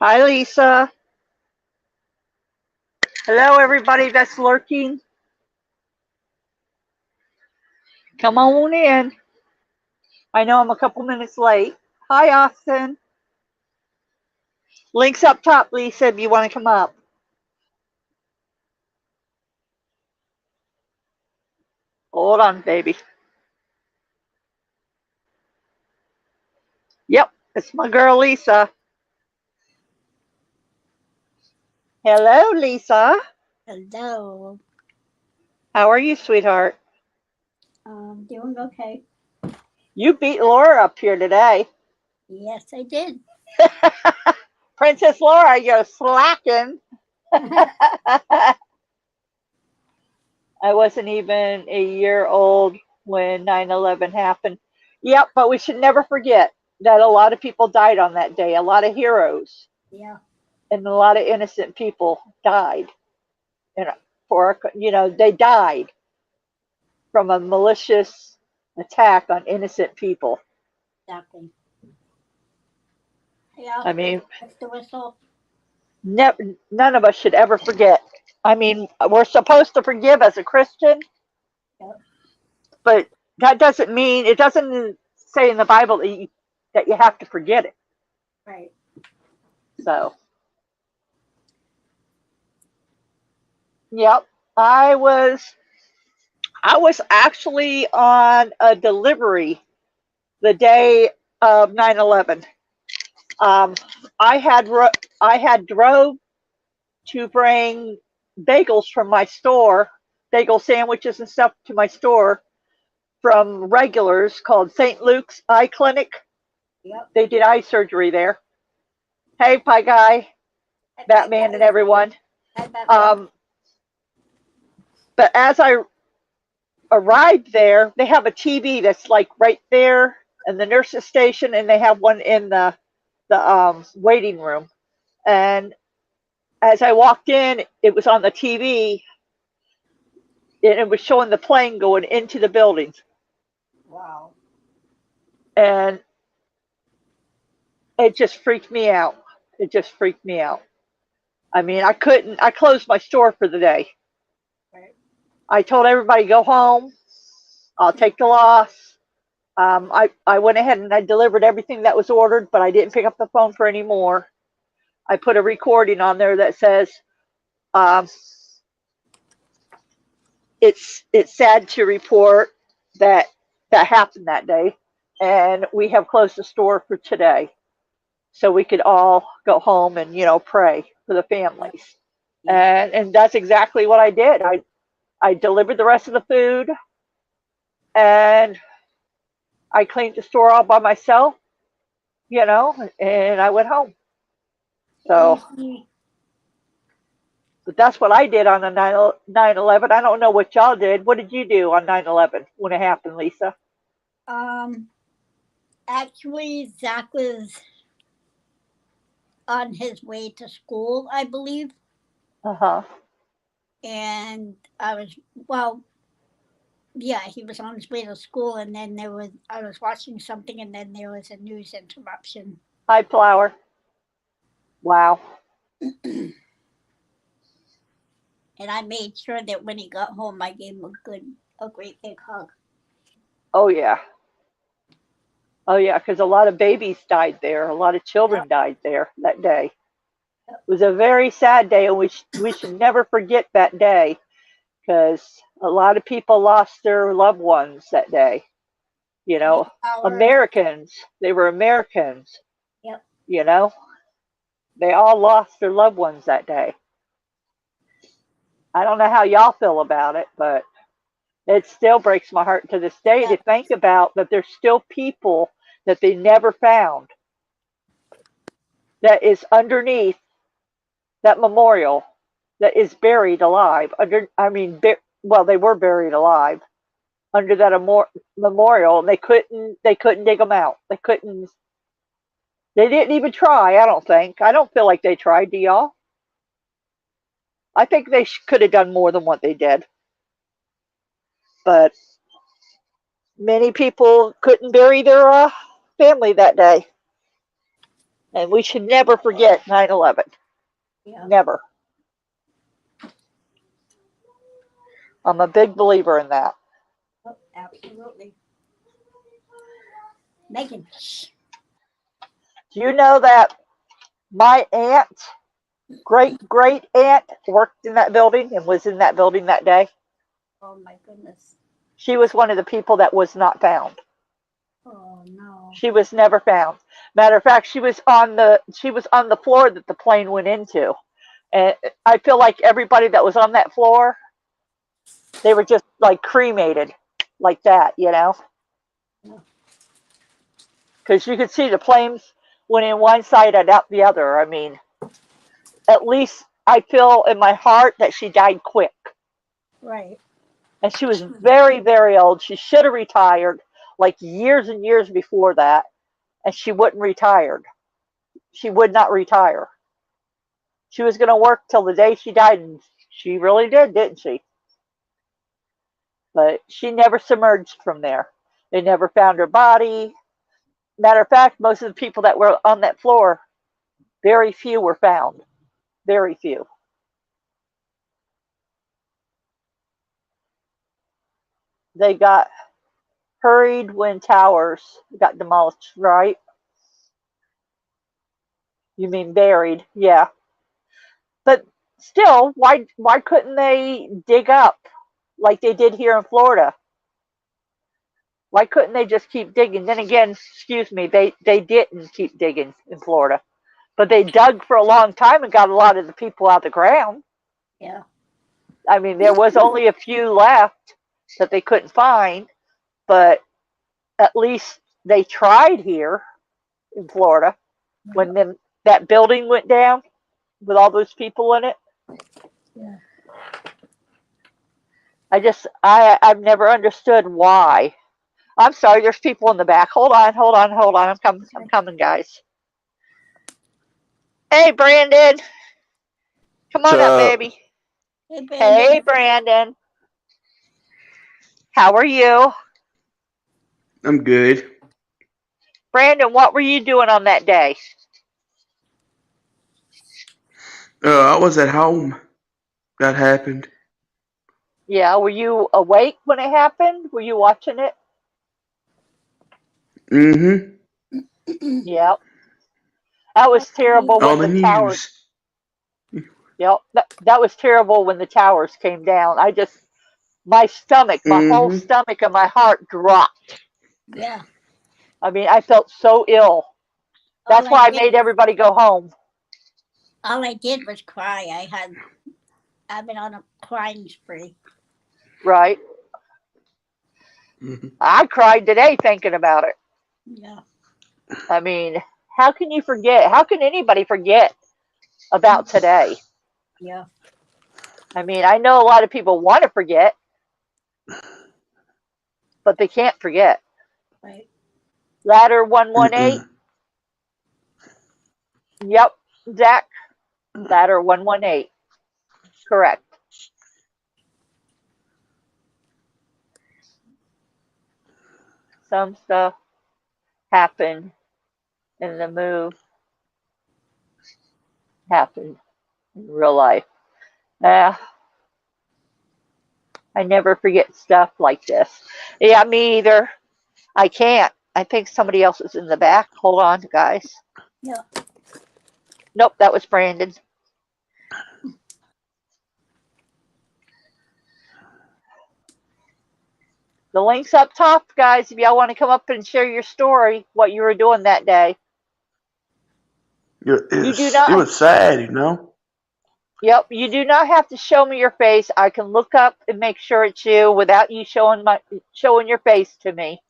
Hi, Lisa. Hello, everybody that's lurking. Come on in. I know I'm a couple minutes late. Hi, Austin. Links up top, Lisa, if you want to come up. Hold on, baby. Yep, it's my girl, Lisa. Hello, Lisa. Hello. How are you, sweetheart? Doing okay. You beat Laura up here today. Yes, I did. Princess Laura, you're slacking. I wasn't even a year old when 9/11 happened. Yep, but we should never forget that a lot of people died on that day. A lot of heroes Yeah, and a lot of innocent people died. You know, they died from a malicious attack on innocent people. exactly. Yeah, I mean, that's the whistle. none of us should ever forget. I mean, we're supposed to forgive as a Christian, Yep, but that doesn't mean it doesn't say in the Bible that you have to forget it. right. So, yep, I was I was actually on a delivery the day of 9/11. Um, I had I had drove to bring bagels from my store, bagel sandwiches and stuff to my store from regulars called St. Luke's Eye Clinic. Yep. They did eye surgery there. Hey, Pie Guy, Bye, Batman, and guys. everyone. Bye, Batman. Um, but as I arrived there, they have a TV that's like right there in the nurse's station, and they have one in the waiting room. And as I walked in, it was on the TV, and it was showing the plane going into the buildings, Wow. and it just freaked me out. It just freaked me out. I mean, I couldn't. I closed my store for the day. Right. I told everybody go home. I'll take the loss. I went ahead and I delivered everything that was ordered, but I didn't pick up the phone for any more. I put a recording on there that says um, it's sad to report that that happened that day, and we have closed the store for today, so we could all go home and pray for the Yep. families. Yep. And that's exactly what I did. I delivered the rest of the food, and I cleaned the store all by myself, and I went home. So, Easy. but that's what I did on the 9/11. I don't know what y'all did. What did you do on 9/11 when it happened, Lisa? Um, Actually, Zach was on his way to school, I believe, Uh huh. and I was well. Yeah, he was on his way to school, and then I was watching something, and then there was a news interruption. Hi, Flower. Wow. And I made sure that when he got home, I gave him a great big hug. Oh yeah. Oh yeah. Because a lot of babies died there. A lot of Yep, children died there that day. yep. It was a very sad day, and we should never forget that day because a lot of people lost their loved ones that day. You Hey, know, Power. Americans. They were Americans. Yep. You know, they all lost their loved ones that day. I don't know how y'all feel about it, but it still breaks my heart to this day Yeah. to think about that there's still people that they never found that is underneath that memorial that is buried alive under I mean well they were buried alive under that memorial, and they couldn't dig them out. They didn't even try. I don't feel like they tried. Do y'all? I think they could have done more than what they did, but many people couldn't bury their family that day. And we should never forget 9/11. Yeah. Never. I'm a big believer in that. Oh, absolutely. Megan. Do you know that my aunt, great aunt, worked in that building and was in that building that day? Oh my goodness. She was one of the people that was not found. Oh no. She was never found. Matter of fact, she was on the floor that the plane went into. And I feel like everybody that was on that floor, they were just like cremated like that, you know? Yeah. Because you could see the flames went in one side and out the other. I mean, at least I feel in my heart that she died quick. Right. And she was very, very old. She should have retired like years and years before that. And she wouldn't retire. She would not retire. She was going to work till the day she died. And she really did, didn't she? But she never submerged from there. They never found her body. Matter of fact, most of the people that were on that floor, very few were found. Very few. They got hurried when towers got demolished, right? You mean buried, yeah. But still, why couldn't they dig up like they did here in Florida? Why couldn't they just keep digging? Then again, excuse me, they didn't keep digging in Florida. But they dug for a long time and got a lot of the people out of the ground. Yeah. I mean, there was only a few left that they couldn't find, but at least they tried here in Florida when that building went down with all those people in it. Yeah. I've never understood why. I'm sorry, there's people in the back. Hold on, hold on, hold on. I'm coming, guys. Hey, Brandon, come What's on up, up? baby. Hey Hey, Brandon. Brandon, how are you? I'm good. Brandon, what were you doing on that day? I was at home. That happened. Yeah, were you awake when it happened? Were you watching it? Mm-hmm. Yeah, that I was believe terrible On when the the towers. news. Yep, that was terrible when the towers came down. My stomach, my whole Mm-hmm. stomach and my heart dropped. yeah. I mean, I felt so ill. All That's I why I did made everybody go home. all I did was cry. I've been on a crying spree. Right? Mm-hmm. I cried today thinking about it. Yeah. I mean, how can you forget? How can anybody forget about today? Yeah. I mean, I know a lot of people want to forget, but they can't forget. Right. Ladder 118. Mm-mm. Yep, Zach. Ladder 118. Correct. Some stuff happened in the move, happened in real life. Uh, I never forget stuff like this. Yeah, me either. I can't. I think somebody else is in the back. Hold on, guys. Yeah. Nope, that was Brandon. The link's up top, guys, if y'all want to come up and share your story, what you were doing that day. It You do was, it not, was sad, you know? yep, you do not have to show me your face. I can look up and make sure it's you without you showing your face to me.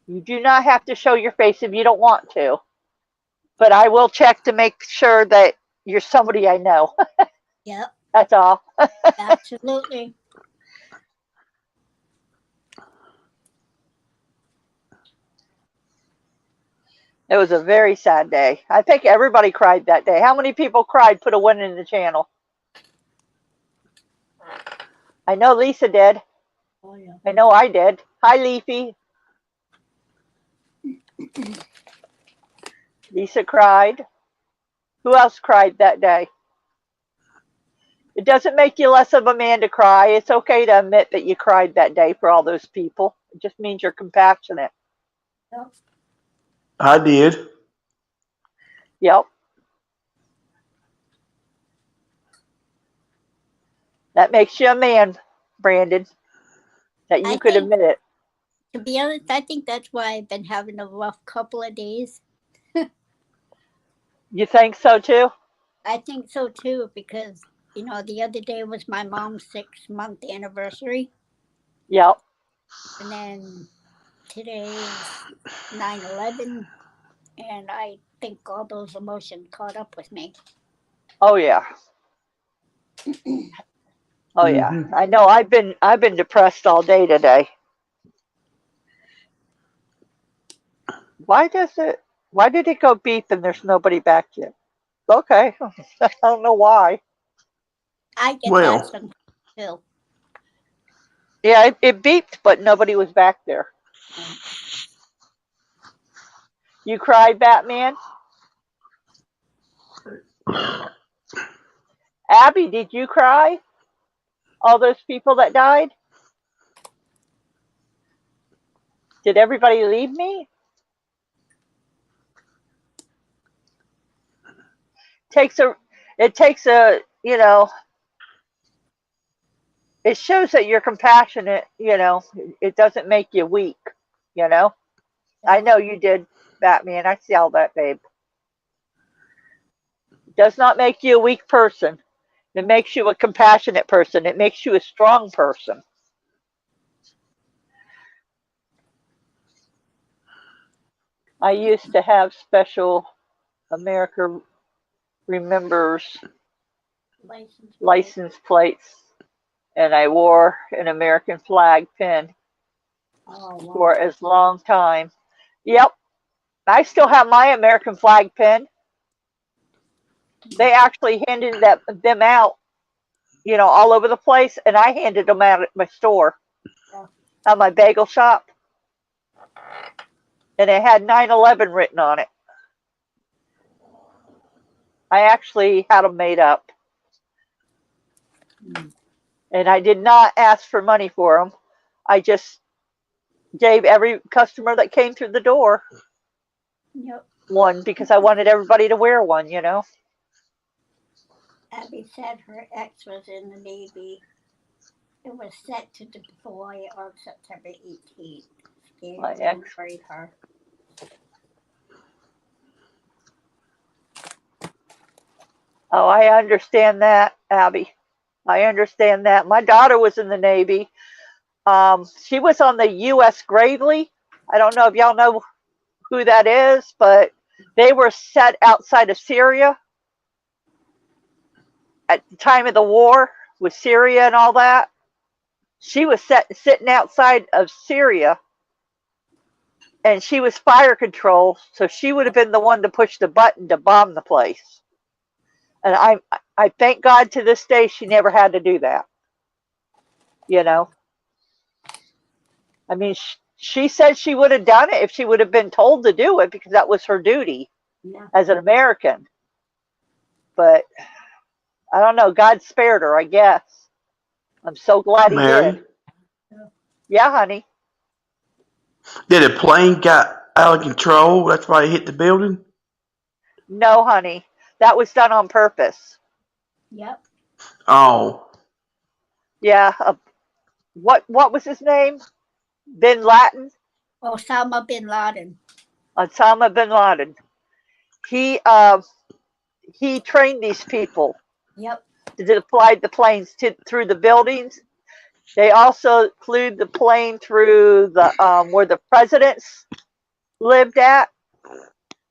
You do not have to show your face if you don't want to, but I will check to make sure that you're somebody I know. Yep. That's all. Absolutely. It was a very sad day. I think everybody cried that day. How many people cried? Put a one in the channel. I know Lisa did. Oh yeah. I know I did. Hi, Leafy. Lisa cried. Who else cried that day? It doesn't make you less of a man to cry. It's okay to admit that you cried that day for all those people. It just means you're compassionate. Yep. I did. Yep. That makes you a man, Brandon, that I you could think, admit it. to be honest, I think that's why I've been having a rough couple of days. You think so too? I think so too, because, the other day was my mom's 6-month anniversary. Yep. And then today's 9/11, and I think all those emotions caught up with me. Oh yeah. Oh yeah. Mm-hmm. I know I've been depressed all day today. Why does it why did it go beep and there's nobody back yet? Okay. I don't know why. I get that Well, sometimes too. Yeah, it beeped, but nobody was back there. You cried, Batman? Abby, did you cry? All those people that died? Did everybody leave me? Takes a it takes a it shows that you're compassionate. It doesn't make you weak, you know? I know you did, Batman. I see all that, babe. It does not make you a weak person. It makes you a compassionate person. It makes you a strong person. I used to have special America Remembers License plate. license plates, and I wore an American flag pin Oh, for wow. as long time. Yep, I still have my American flag pin. They actually handed them out, all over the place, and I handed them out at my store, Yeah. at my bagel shop, and it had 9/11 written on it. I actually had them made up, Mm. and I did not ask for money for them. I just gave every customer that came through the door Yep. one because I wanted everybody to wear one. Abby said her ex was in the Navy. It was set to deploy on September 18th. My Scared when he ex. married her. Oh, I understand that, Abby. I understand that. My daughter was in the Navy. She was on the U.S. Gravely. I don't know if y'all know who that is, but they were set outside of Syria at the time of the war with Syria and all that. She was sitting outside of Syria, and she was fire control, so she would have been the one to push the button to bomb the place. And I thank God to this day she never had to do that. You know, I mean, she said she would have done it if she would have been told to do it because that was her duty Yeah. as an American. But I don't know. God spared her, I guess. I'm so glad He Mary, did. Yeah, honey. did a plane got out of control? That's why it hit the building? No, honey. That was done on purpose. Yep. Oh, Yeah. What was his name? Bin Laden? Osama bin Laden. Osama bin Laden. He uh, he trained these people Yep. to fly the planes through the buildings. They also flew the plane through the where the presidents lived at.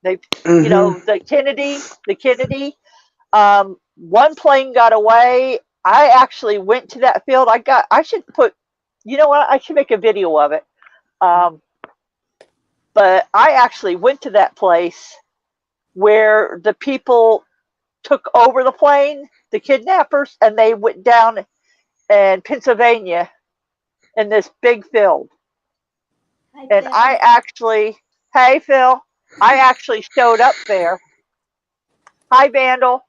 They, mm-hmm. the Kennedy. One plane got away. I actually went to that field. I should put. You know what? I should make a video of it. Um, but I actually went to that place where the people took over the plane, the kidnappers, and they went down in Pennsylvania in this big field. Hi, And Phil. I actually, hey Phil, I actually showed up there. Hi, Vandal.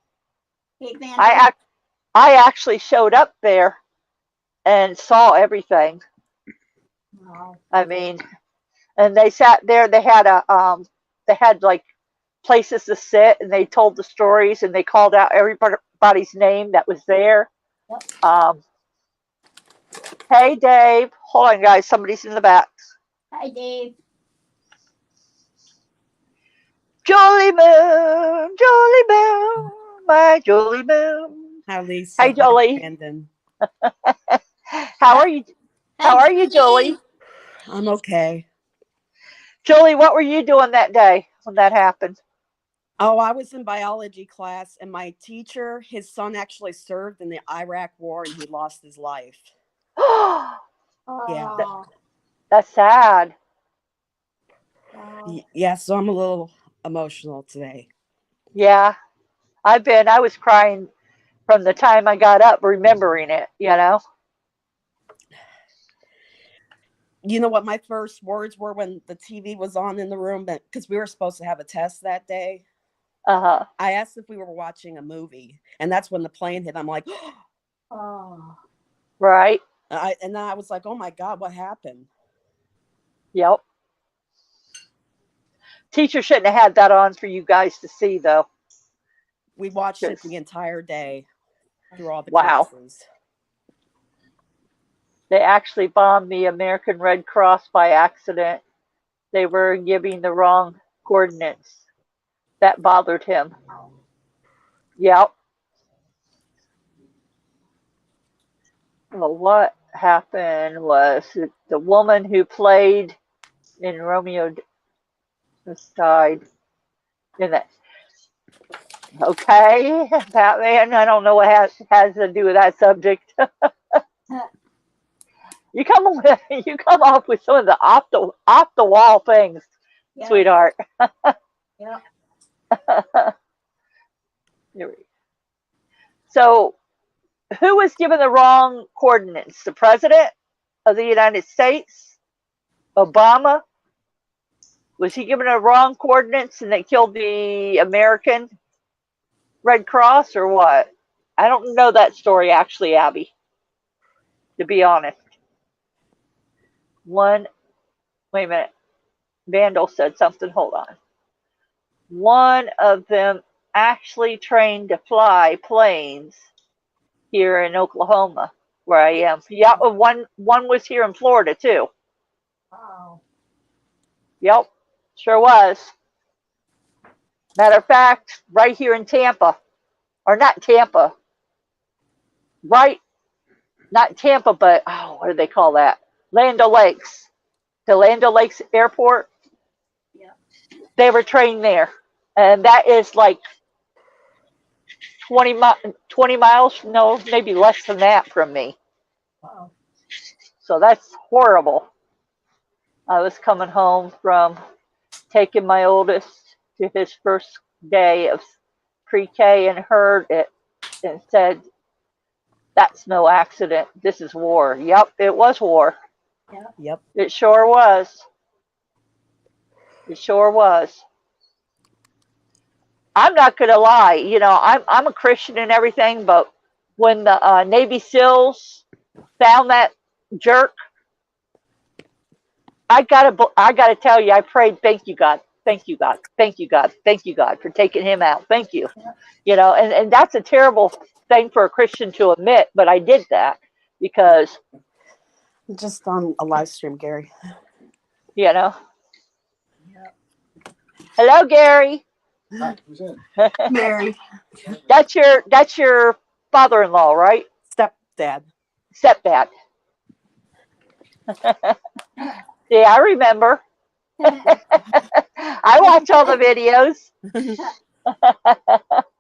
Hey, Vandal. I actually showed up there and saw everything. Wow. I mean, and they sat there. They had like places to sit, and they told the stories, and they called out everybody's name that was there. Yep. Hey, Dave. Hold on, guys. Somebody's in the back. Hi, Dave. Jolie Moon, my Jolie Moon. Hi, Lisa. Hey, Jolie. Brandon. How are you? How are you, Jolie? I'm okay. Jolie, what were you doing that day when that happened? Oh, I was in biology class, and my teacher, his son actually served in the Iraq War, and he lost his life. Yeah. That's sad. Yeah, so I'm a little emotional today. Yeah, I was crying from the time I got up remembering it, you know? You know what my first words were when the TV was on in the room? Because we were supposed to have a test that day. Uh-huh. I asked if we were watching a movie, and that's when the plane hit. I'm like, Oh. Right. And then I was like, oh my God, what happened? Yep. Teacher shouldn't have had that on for you guys to see, though. We watched it the entire day through all the Wow. classes. They actually bombed the American Red Cross by accident. They were giving the wrong coordinates. That bothered him. Yep. Well, what happened was the woman who played in Romeo died in that. Okay, Batman. I don't know what has to do with that subject. You come off with some of the off the wall things, Yeah. sweetheart. Yeah. So, who was given the wrong coordinates? The president of the United States, Obama. Was he given the wrong coordinates and they killed the American Red Cross, or what? I don't know that story actually, Abby. To be honest. Wait a minute. Vandal said something. Hold on. One of them actually trained to fly planes here in Oklahoma, where I am. Yeah, one was here in Florida too. Wow. Yep, sure was. Matter of fact, right here in Tampa, or not Tampa, right, not Tampa, but what do they call that? Land O'Lakes, the Land O'Lakes Airport. Yeah. They were trained there, and that is like 20 miles, no, maybe less than that from me. Wow. So that's horrible. I was coming home from taking my oldest to his first day of pre-K and heard it and said, that's no accident. This is war. Yep, it was war. Yep. It sure was. It sure was. I'm not gonna lie, I'm a Christian and everything, but when the Navy SEALs found that jerk, I gotta tell you, I prayed, thank you, God, thank you, God, thank you, God, thank you, God, for taking him out. Thank you. And that's a terrible thing for a Christian to admit, but I did that because just on a live stream, Gary. Yeah. Hello, Gary. Hi, who's in? Mary. That's your father-in-law, right? Stepdad. Stepdad. Yeah, I remember. I watch all the videos.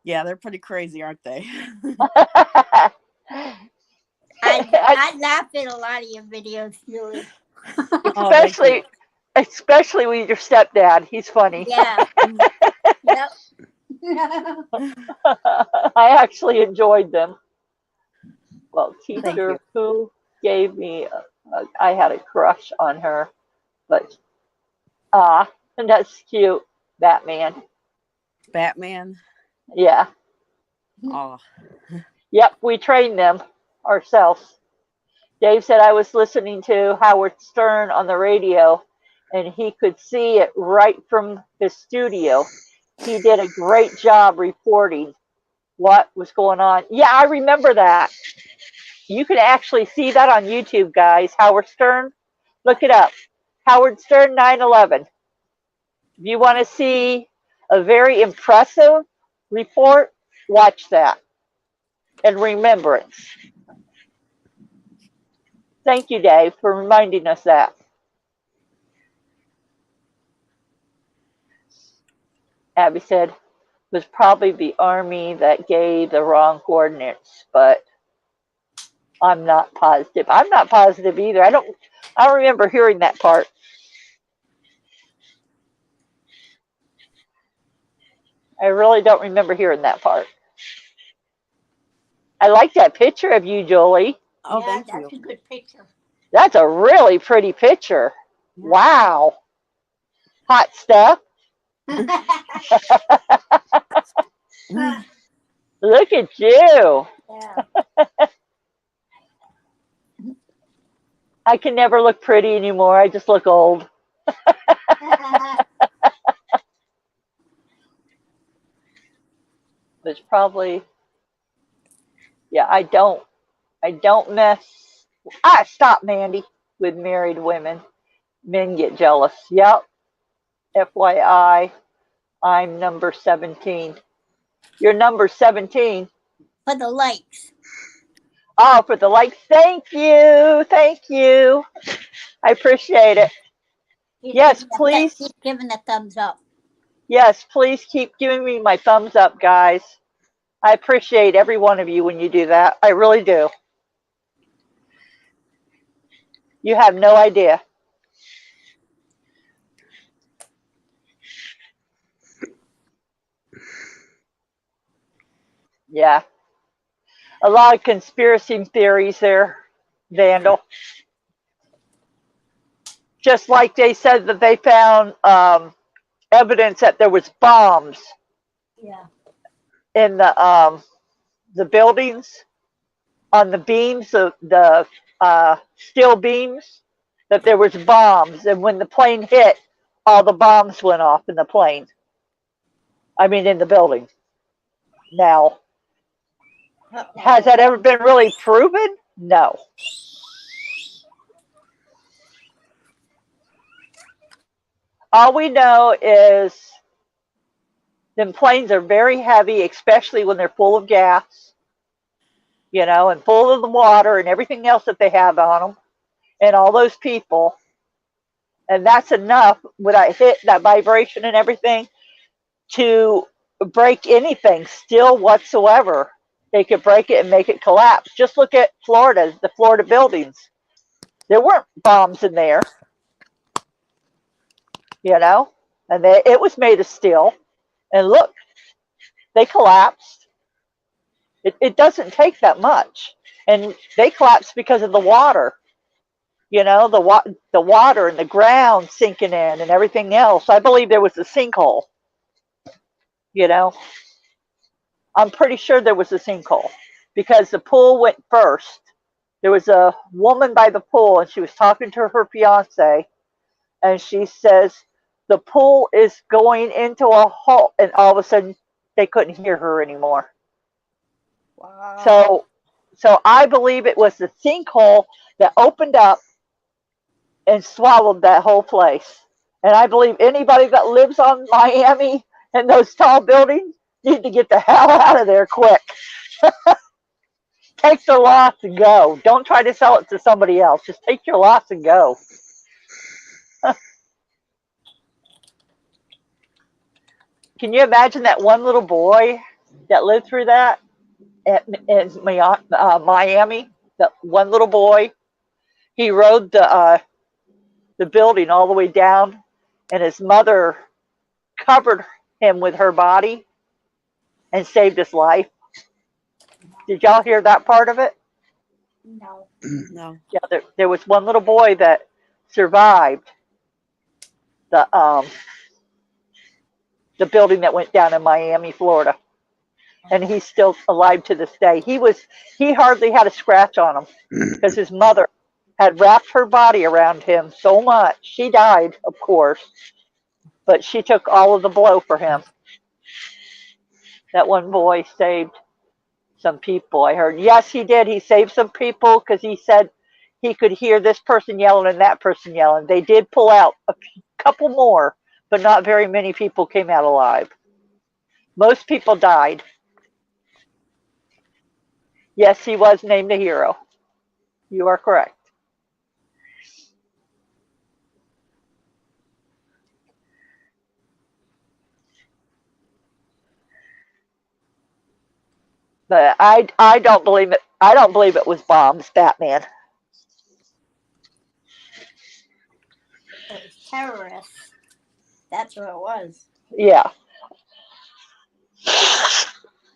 Yeah, they're pretty crazy, aren't they? I laugh at a lot of your videos, Julie. Especially with your stepdad. He's funny. Yeah. Yep. I actually enjoyed them. Well, teacher who gave me, I had a crush on her, but and that's cute. Batman. Batman. Yeah. Oh, Yep, we trained them ourselves. Dave said I was listening to Howard Stern on the radio, and he could see it right from his studio. He did a great job reporting what was going on. Yeah, I remember that. You can actually see that on YouTube, guys. Howard Stern. Look it up. Howard Stern 9/11. If you want to see a very impressive report, watch that. And remembrance. Thank you, Dave, for reminding us that. Abby said it was probably the Army that gave the wrong coordinates, but I'm not positive. I'm not positive either. I don't remember hearing that part. I really don't remember hearing that part. I like that picture of you, Jolie. oh, Yeah, thank that's you. a good picture. That's a really pretty picture. Yeah. Wow. Hot stuff. Look at you. Yeah. I can never look pretty anymore. I just look old. There's probably, yeah, I don't mess. Stop, Mandy, with married women. Men get jealous. Yep. FYI, I'm number 17. You're number 17. For the likes. Oh, for the like. Thank you. Thank you. I appreciate it. Yes, please. He's giving a thumbs up. Yes, please keep giving me my thumbs up, guys. I appreciate every one of you when you do that. I really do. You have no idea. Yeah. A lot of conspiracy theories there, Vandal. Just like they said that they found evidence that there was bombs Yeah. in the buildings, on the beams, the steel beams, that there was bombs, and when the plane hit, all the bombs went off in the plane. I mean, in the building. Now, has that ever been really proven? No. All we know is them planes are very heavy, especially when they're full of gas, and full of the water and everything else that they have on them, and all those people. And that's enough when I hit that vibration and everything to break anything, steel whatsoever. They could break it and make it collapse. Just look at Florida, the Florida buildings. There weren't bombs in there, and it was made of steel. And look, they collapsed. It doesn't take that much. And they collapsed because of the water, the water and the ground sinking in and everything else. I believe there was a sinkhole, I'm pretty sure there was a sinkhole because the pool went first. There was a woman by the pool and she was talking to her fiance, and she says, the pool is going into a hole, and all of a sudden they couldn't hear her anymore. Wow. So I believe it was the sinkhole that opened up and swallowed that whole place. And I believe anybody that lives on Miami and those tall buildings need to get the hell out of there quick. Take their loss and go. Don't try to sell it to somebody else. Just take your loss and go. Can you imagine that one little boy that lived through that in Miami? That one little boy. He rode the building all the way down, and his mother covered him with her body and saved his life. Did y'all hear that part of it? No. No. Yeah, there was one little boy that survived the building that went down in Miami, Florida. And he's still alive to this day. He hardly had a scratch on him because his mother had wrapped her body around him so much. She died, of course, but she took all of the blow for him. That one boy saved some people, I heard. Yes, he did. He saved some people because he said he could hear this person yelling and that person yelling. They did pull out a couple more, but not very many people came out alive. Most people died. Yes, he was named a hero. You are correct. But I don't believe it. I don't believe it was bombs, Batman. It was terrorists. That's what it was. Yeah.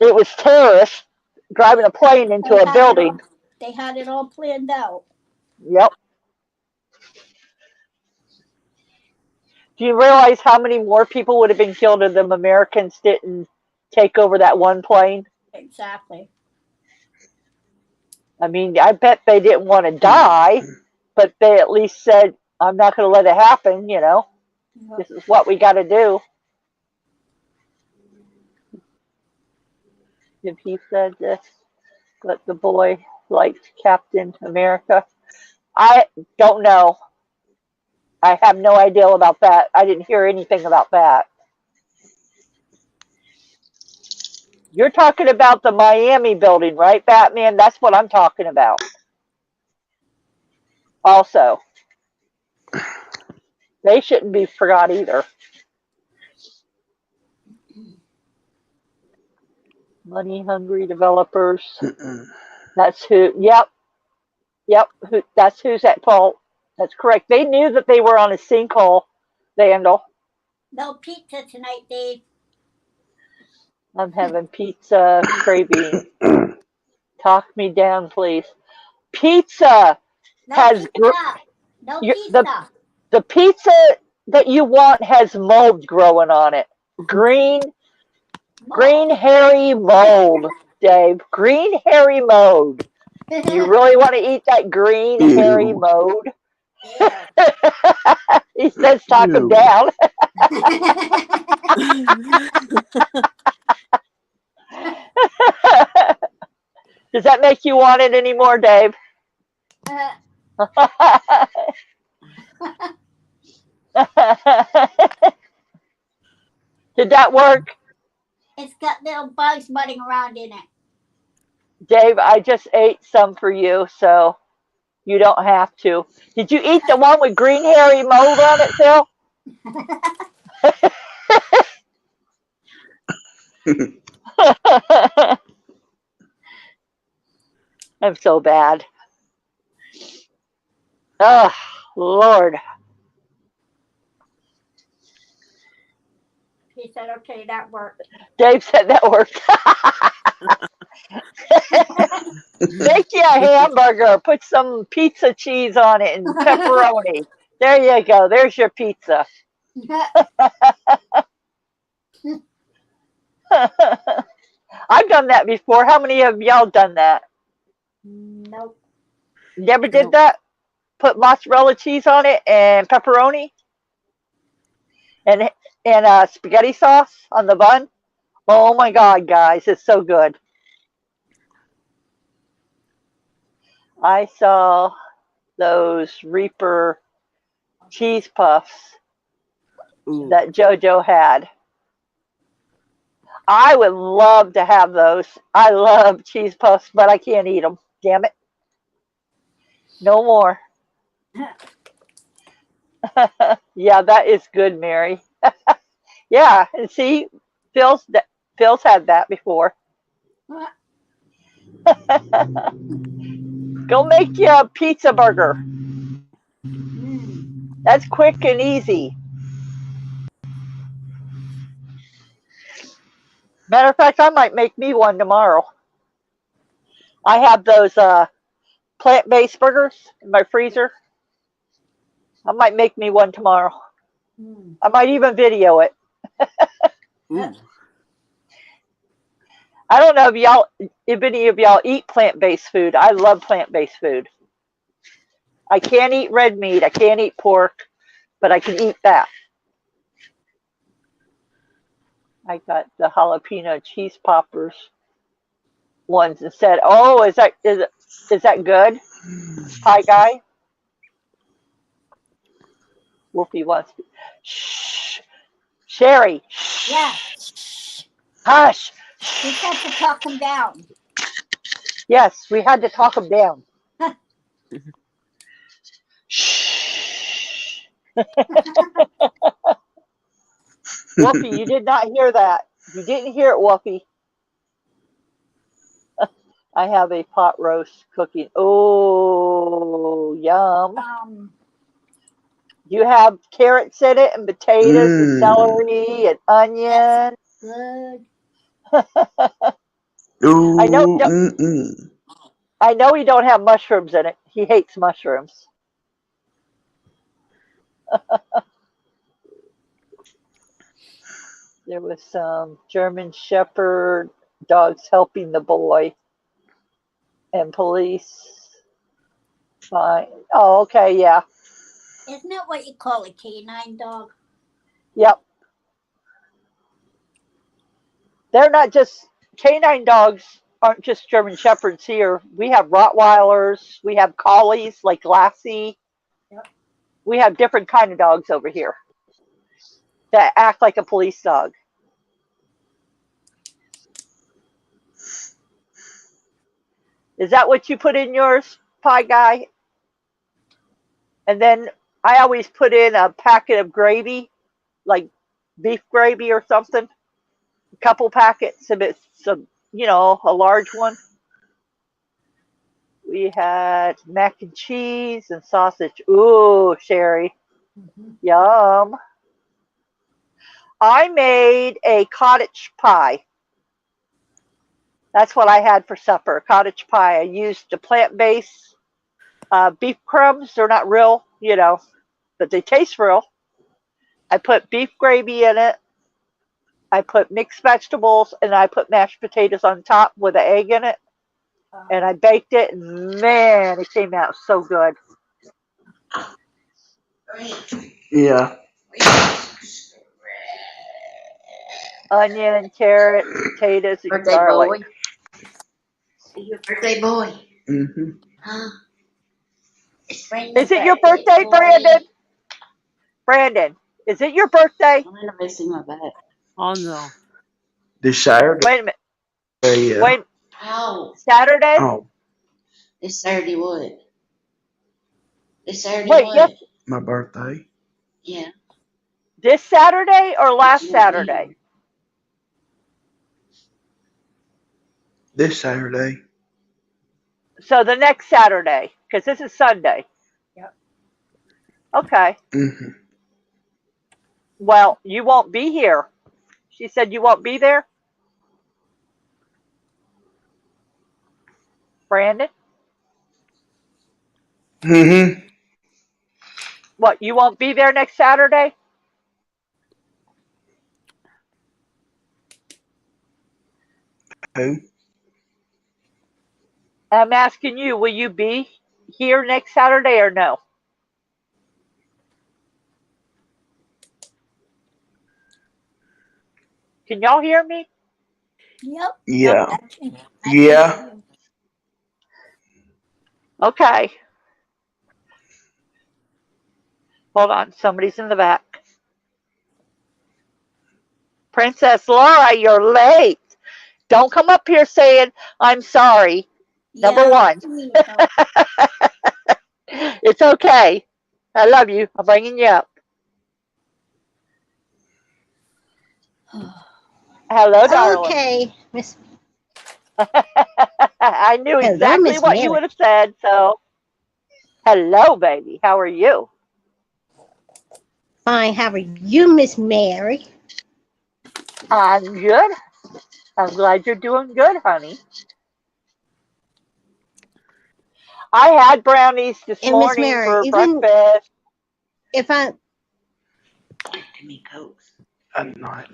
It was terrorists driving a plane into a building. They had it all planned out. Yep. Do you realize how many more people would have been killed if the Americans didn't take over that one plane? Exactly. I mean, I bet they didn't want to die, but they at least said, I'm not going to let it happen, you know. Yep. This is what we got to do. If he said this, but the boy liked Captain America. I don't know. I have no idea about that. I didn't hear anything about that. You're talking about the Miami building, right, Batman? That's what I'm talking about. Also, they shouldn't be forgot either. Money hungry developers. That's who. Yep. That's who's at fault. That's correct. They knew that they were on a sinkhole, Vandal. No pizza tonight, Dave. I'm having pizza craving. Talk me down, please. Pizza No has pizza. No pizza. the pizza that you want has mold growing on it. Green hairy mold, Dave. Green hairy mold. You really want to eat that green hairy mold? Yeah. He says, talk him Ew. down. Does that make you want it anymore, Dave? Did that work? It's got little bugs running around in it. Dave, I just ate some for you, so you don't have to. Did you eat the one with green hairy mold on it, Phil? I'm so bad. Oh, Lord. He said, okay, that worked. Dave said that worked. Make you a hamburger. Put some pizza cheese on it and pepperoni. There you go. There's your pizza. I've done that before. How many of y'all done that? Nope. Never did that? Put mozzarella cheese on it and pepperoni and spaghetti sauce on the bun. Oh my God, guys, it's so good. I saw those Reaper cheese puffs Ooh. that JoJo had. I would love to have those. I love cheese puffs, but I can't eat them. Damn it. No more. Yeah, that is good, Mary. Yeah, and see, Phil's had that before. Go make you a pizza burger. That's quick and easy. Matter of fact, I might make me one tomorrow. I have those plant-based burgers in my freezer. I might make me one tomorrow. I might even video it. Ooh. I don't know if any of y'all eat plant-based food. I love plant-based food. I can't eat red meat. I can't eat pork, but I can eat that. I got the jalapeno cheese poppers ones and said, "Oh, is that good, pie guy?" Wolfie wants to. Shh, Sherry. Yeah. Shh, hush. We have to talk him down. Yes, we had to talk him down. Shh. Wolfie, you did not hear that. You didn't hear it, Wolfie. I have a pot roast cooking. Oh, yum. You have carrots in it and potatoes and celery and onion. Good. Ooh, I know. mm-mm. I know he don't have mushrooms in it. He hates mushrooms. There was some German Shepherd dogs helping the boy and police. Fine. Oh, okay, yeah. Isn't that what you call a canine dog? Yep. They're not just canine dogs aren't just German Shepherds here. We have Rottweilers, we have collies like Lassie. Yep. We have different kind of dogs over here that act like a police dog. Is that what you put in yours, Pie Guy? And then I always put in a packet of gravy, like beef gravy or something. A couple packets if it's a large one. We had mac and cheese and sausage. Ooh, Sherry. Mm-hmm. Yum. I made a cottage pie. That's what I had for supper, cottage pie. I used the plant-based beef crumbs. They're not real, but they taste real. I put beef gravy in it. I put mixed vegetables and I put mashed potatoes on top with an egg in it. And I baked it, and man, it came out so good. Yeah. Onion, carrot, potatoes, and Birthday garlic. boy. Your birthday boy. Mm-hmm. Huh? It's Brandon's Is it your birthday birthday, boy. Brandon? Brandon, is it your birthday? I'm gonna miss him my back. Oh no. This Saturday. Wait a minute. Yeah. Wait, How? Saturday? Oh, This Saturday what? This Saturday Wait, yes, what? my birthday. Yeah. this Saturday or But last you won't be Saturday? here. This Saturday. So the next Saturday, because this is Sunday. Yep. Okay. Mm-hmm. Well, you won't be here. She said you won't be there, Brandon. Mm-hmm. What? You won't be there next Saturday? Who? I'm asking you. Will you be here next Saturday or no? Can y'all hear me? Yep. Yeah. I can Yeah. hear you. Okay. Hold on. Somebody's in the back. Princess Laura, you're late. Don't come up here saying, I'm sorry. Number Yeah, one, please don't. it's okay. I love you. I'm bringing you up. Hello, darling. Okay, Miss. I knew Hello, exactly Miss what you Mary. would have said. So, hello, baby. How are you? Fine. How are you, Miss Mary? I'm good. I'm glad you're doing good, honey. I had brownies this And Miss morning Mary, for even breakfast. if I Too many cokes. At night.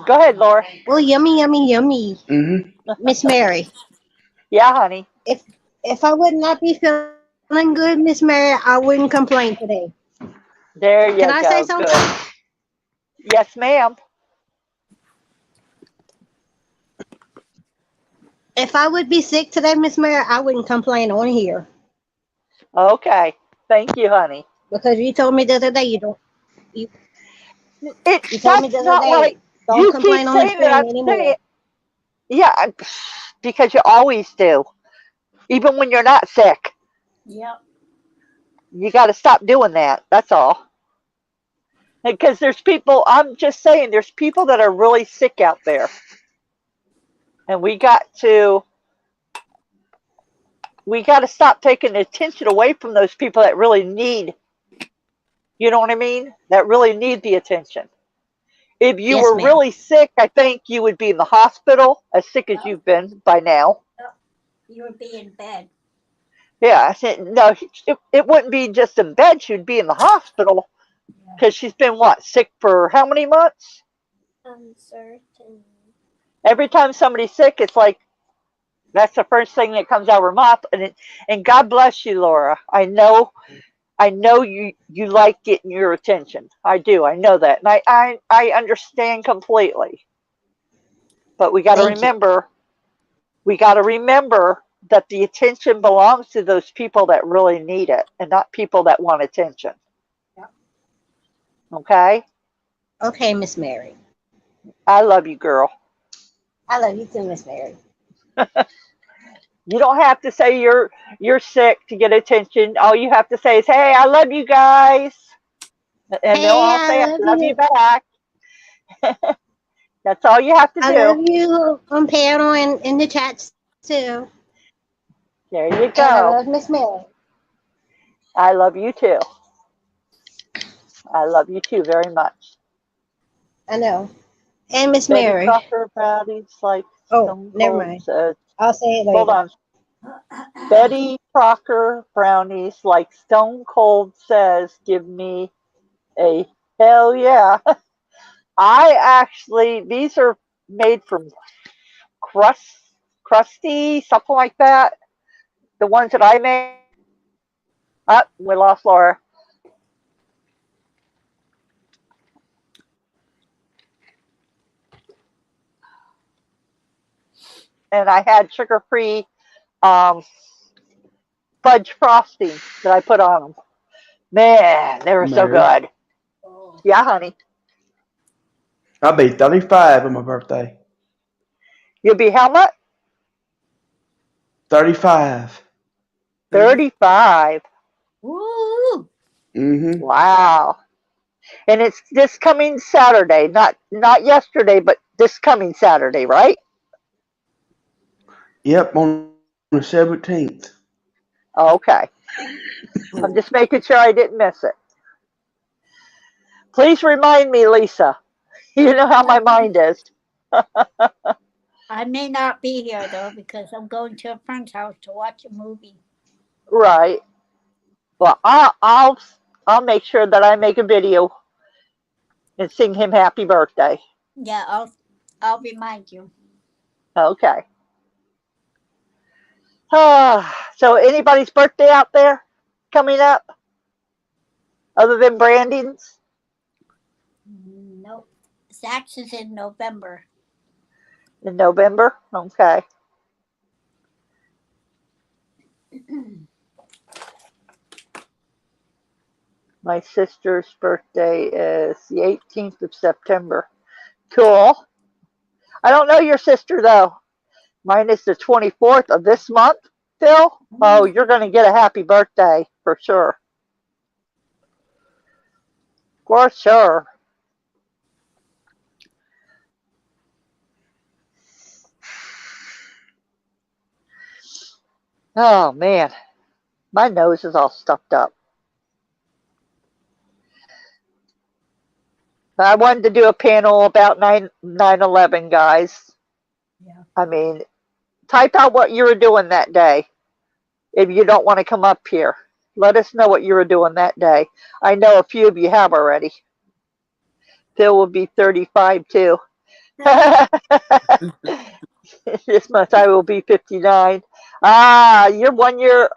Go ahead, Laura. Well, yummy, yummy, yummy. Mm-hmm. Miss Mary, Yeah, honey. if if I would not be feeling good, Miss Mary, I wouldn't complain today. There Can I you say go. something? Good. Yes, ma'am. If I would be sick today, Miss Mary, I wouldn't complain on here Okay. Thank you, honey. because you told me the other day you you told me the That's other not day like don't you keep complain on the saying that. screen I'm saying, anymore. yeah, because you always do. Even when you're not sick. Yep. You got to stop doing that. That's all. Because there's people, I'm just saying, there's people that are really sick out there. And we got to stop taking the attention away from those people that really need, you know what I mean? That really need the attention. If you Yes, were ma'am. really sick, I think you would be in the hospital, as sick as Yep. you've been by now. Yep. You would be in bed. Yeah, I said, no, it wouldn't be just in bed. She'd be in the hospital Yeah. because she's been, what, sick for how many months? Uncertain. Every time somebody's sick, it's like, that's the first thing that comes out of her mouth. And God bless you, Laura. I know you like getting your attention. I do. I know that. And I understand completely. But Thank you. we got to remember that the attention belongs to those people that really need it and not people that want attention. Yep. Okay? Okay, Miss Mary. I love you, girl. I love you too, Miss Mary. You don't have to say you're sick to get attention. All you have to say is, "Hey, I love you guys." And they'll Hey, all I say, "I love love you you. back." That's all you have to I do. love you on panel and in the chats too. There you And I love go. Miss Mary. I love you too. I love you too very much. I know. And Miss Betty Mary. Crocker brownies like Oh, Stone never Cold mind. says. I'll say it Hold later. on. Betty Crocker brownies like Stone Cold says, give me a hell yeah. These are made from crusty, something like that. The ones that I made. Oh, we lost Laura. And I had sugar-free um, fudge frosting that I put on them. Man, they were so Mary, good. Oh. Yeah, honey. I'll be 35 on my birthday. You'll be how much? 35. 35. Woo! Mm-hmm. Wow. And it's this coming Saturday, not yesterday, but this coming Saturday, right? Yep, on the 17th. Okay. I'm just making sure I didn't miss it. Please remind me, Lisa. You know how my mind is. I may not be here though because I'm going to a friend's house to watch a movie. Right. Well, I'll make sure that I make a video and sing him happy birthday. Yeah, I'll remind you. Okay. So anybody's birthday out there coming up other than Brandon's Nope. Zach's is in November. in November? Okay. My sister's birthday is the 18th of September. Cool. I don't know your sister though. Mine is the 24th of this month, Phil. Oh, you're going to get a happy birthday for sure. For sure. Oh, man. My nose is all stuffed up. I wanted to do a panel about 9/11, guys. Yeah. I mean, type out what you were doing that day if you don't want to come up here. Let us know what you were doing that day. I know a few of you have already. Phil will be 35 too. This month I will be 59. Ah, you're 1 year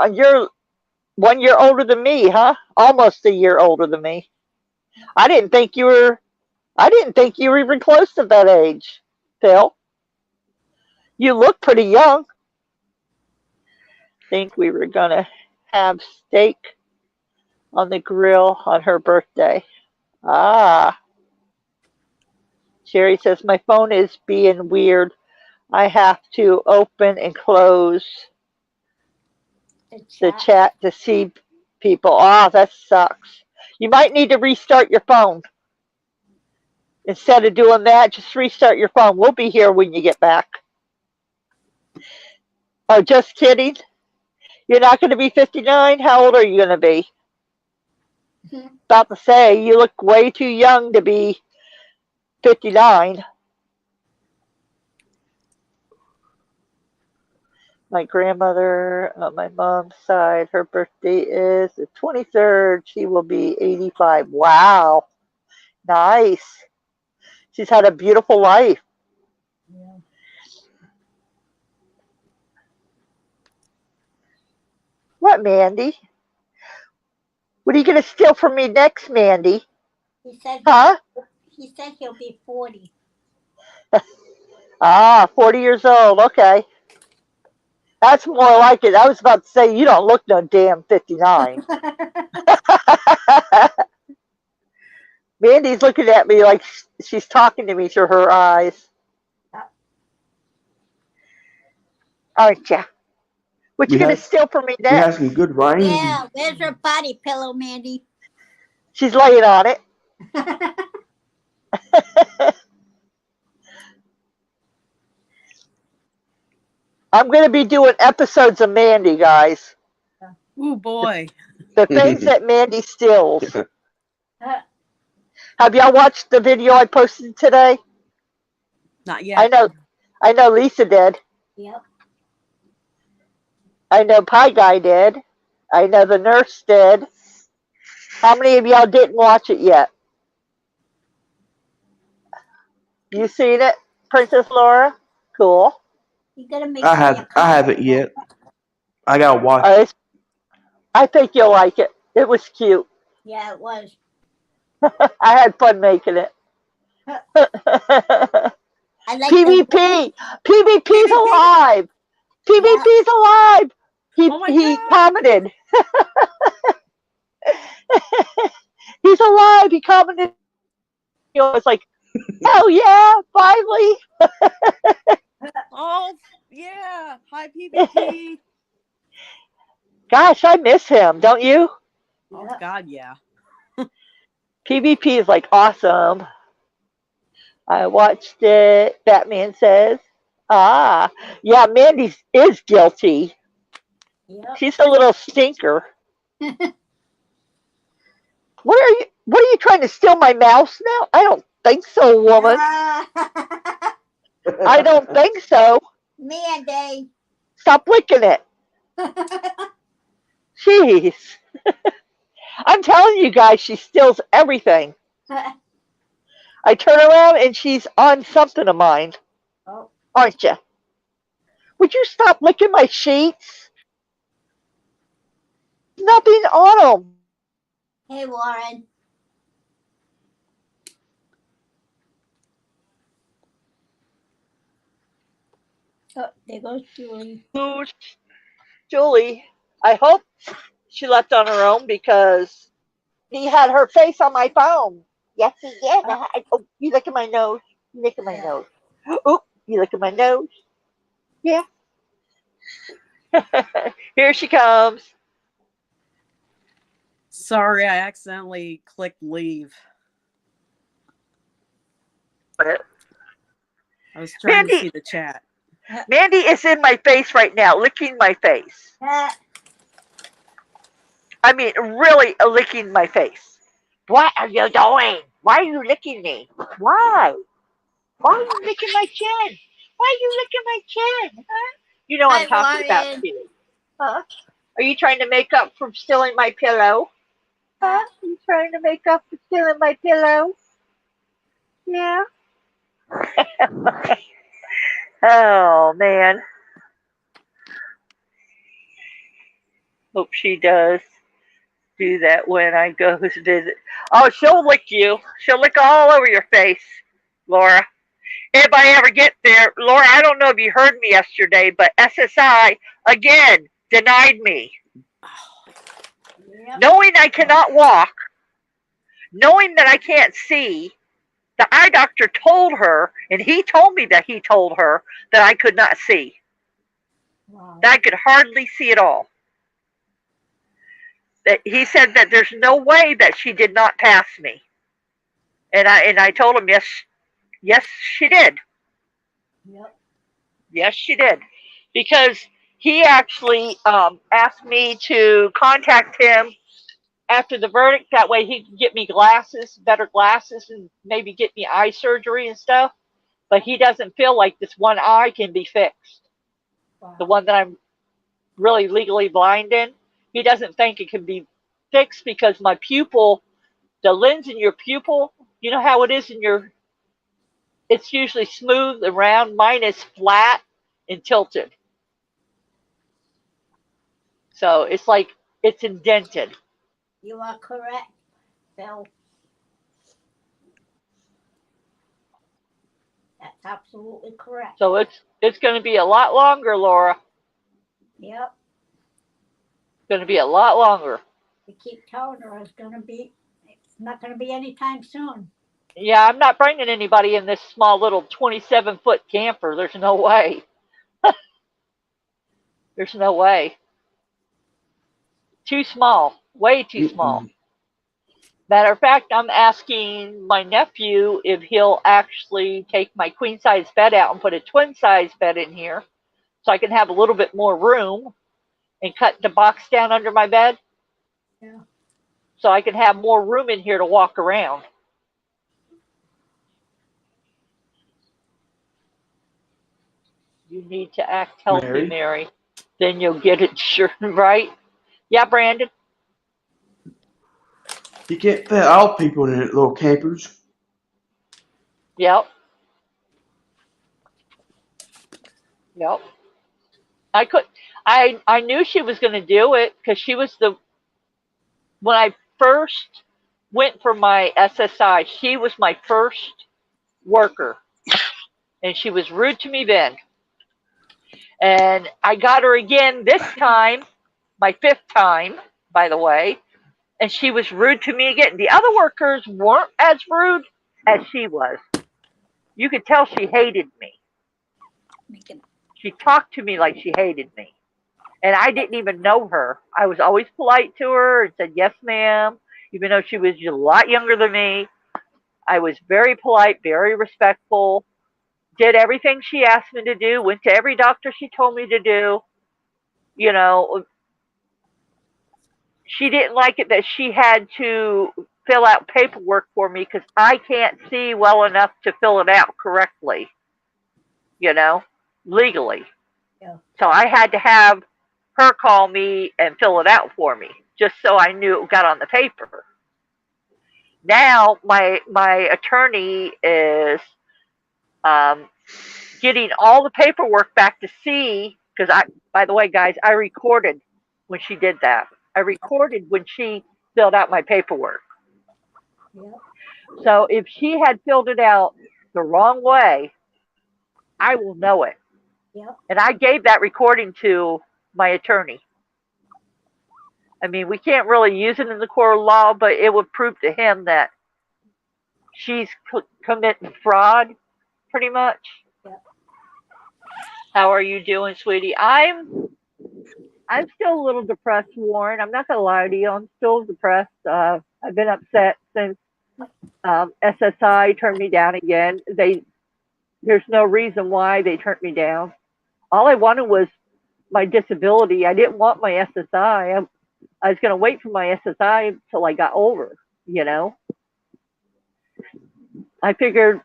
older than me, huh? Almost a year older than me. I didn't think you were I didn't think you were even close to that age, Phil. You look pretty young. Think we were gonna have steak on the grill on her birthday. Ah. Sherry says my phone is being weird. I have to open and close the chat to see people. Ah, that sucks. You might need to restart your phone. Instead of doing that, just restart your phone. We'll be here when you get back. Oh, just kidding. You're not going to be 59? How old are you going to be? About to say, you look way too young to be 59. My grandmother on my mom's side, her birthday is the 23rd. She will be 85. Wow. Nice. She's had a beautiful life. Yeah. What, Mandy? What are you going to steal from me next, Mandy? He said Huh? he said he'll be 40. Ah, 40 years old. Okay. That's more like it. I was about to say, you don't look no damn 59. Mandy's looking at me like she's talking to me through her eyes. Aren't ya? What you We going to had steal from me we had next? some good rain. Yeah, where's your body pillow, Mandy? She's laying on it. I'm going to be doing episodes of Mandy, guys. Oh boy. The things that Mandy steals. Have y'all watched the video I posted today? Not yet. I know Lisa did. Yep. I know Pie Guy did. I know the nurse did. How many of y'all didn't watch it yet? You seen it, Princess Laura? Cool. You gotta make sure you I haven't yet. I gotta watch it. I think you'll like it. It was cute. Yeah, it was. I had fun making it. I like PvP! PvP's alive! PvP's alive! Oh my He God. commented. He's alive. He commented. It's like, hell yeah, finally. Oh yeah. Hi PvP. Gosh, I miss him, don't you? Oh God, yeah. PvP is like awesome. I watched it. Batman says, ah, yeah, Mandy is guilty. Yep. She's a little stinker. What are you trying to steal my mouse now? I don't think so, woman. I don't think so. Mandy. Stop licking it. Jeez. I'm telling you guys, she steals everything. I turn around and she's on something of mine. Oh. Aren't you? Would you stop licking my sheets? Nothing on them. Hey, Warren. Oh, there goes Julie. Julie, I hope she left on her own because he had her face on my phone. Yes, he did. Oh, you licking my nose. You licking my nose. Oh, you licking my nose. Yeah. Here she comes. Sorry, I accidentally clicked leave. I was trying to see the chat. Mandy is in my face right now, licking my face. I mean, really licking my face. What are you doing? Why are you licking me? Why? Why are you licking my chin? Why are you licking my chin? Huh? You know I'm talking about you. Huh? Are you trying to make up for stealing my pillow? Huh? Are you trying to make up for stealing my pillow? Yeah. Oh man. Hope she does do that when I go visit. Oh, she'll lick you. She'll lick all over your face, Laura. If I ever get there, Laura, I don't know if you heard me yesterday, but SSI again denied me. Yep. Knowing I cannot walk, knowing that I can't see, the eye doctor told her, and he told me that he told her that I could not see. Wow. That I could hardly see at all. That he said that there's no way that she did not pass me. And I told him yes she did. Yep. Yes she did. Because he actually asked me to contact him after the verdict. That way he could get me glasses, better glasses, and maybe get me eye surgery and stuff. But he doesn't feel like this one eye can be fixed. Wow. The one that I'm really legally blind in. He doesn't think it can be fixed because my pupil, the lens in your pupil, you know how it is in your, it's usually smooth and round. Mine is flat and tilted. So it's like it's indented. You are correct, Phil. That's absolutely correct. So it's going to be a lot longer, Laura. Yep. It's going to be a lot longer. We keep telling her it's not going to be anytime soon. Yeah, I'm not bringing anybody in this small little 27-foot camper. There's no way. There's no way. Too small. Way too small. Matter of fact, I'm asking my nephew if he'll actually take my queen size bed out and put a twin size bed in here so I can have a little bit more room and cut the box down under my bed. Yeah. So I can have more room in here to walk around. You need to act healthy, Mary. Then you'll get it, sure, right? Yeah, Brandon? You can't fit all people in little campers. Yep. Yep. I knew she was going to do it because she was when I first went for my SSI, she was my first worker. And she was rude to me then. And I got her again this time, my 5th time, by the way. And she was rude to me again. The other workers weren't as rude as she was. You could tell she hated me. She talked to me like she hated me. And I didn't even know her. I was always polite to her and said, yes, ma'am, even though she was a lot younger than me. I was very polite, very respectful, did everything she asked me to do, went to every doctor she told me to do. You know, she didn't like it that she had to fill out paperwork for me because I can't see well enough to fill it out correctly, legally. Yeah. So I had to have her call me and fill it out for me just so I knew it got on the paper. Now my attorney is getting all the paperwork back to see, because by the way, guys, I recorded when she did that. I recorded when she filled out my paperwork. Yep. So if she had filled it out the wrong way, I will know it. Yep. And I gave that recording to my attorney. I mean, we can't really use it in the court of law, but it would prove to him that she's committing fraud, pretty much. Yep. How are you doing, sweetie? I'm still a little depressed, Warren. I'm not gonna lie to you. I'm still depressed. I've been upset since SSI turned me down again. There's no reason why they turned me down. All I wanted was my disability. I didn't want my SSI. I was gonna wait for my SSI until I got older. I figured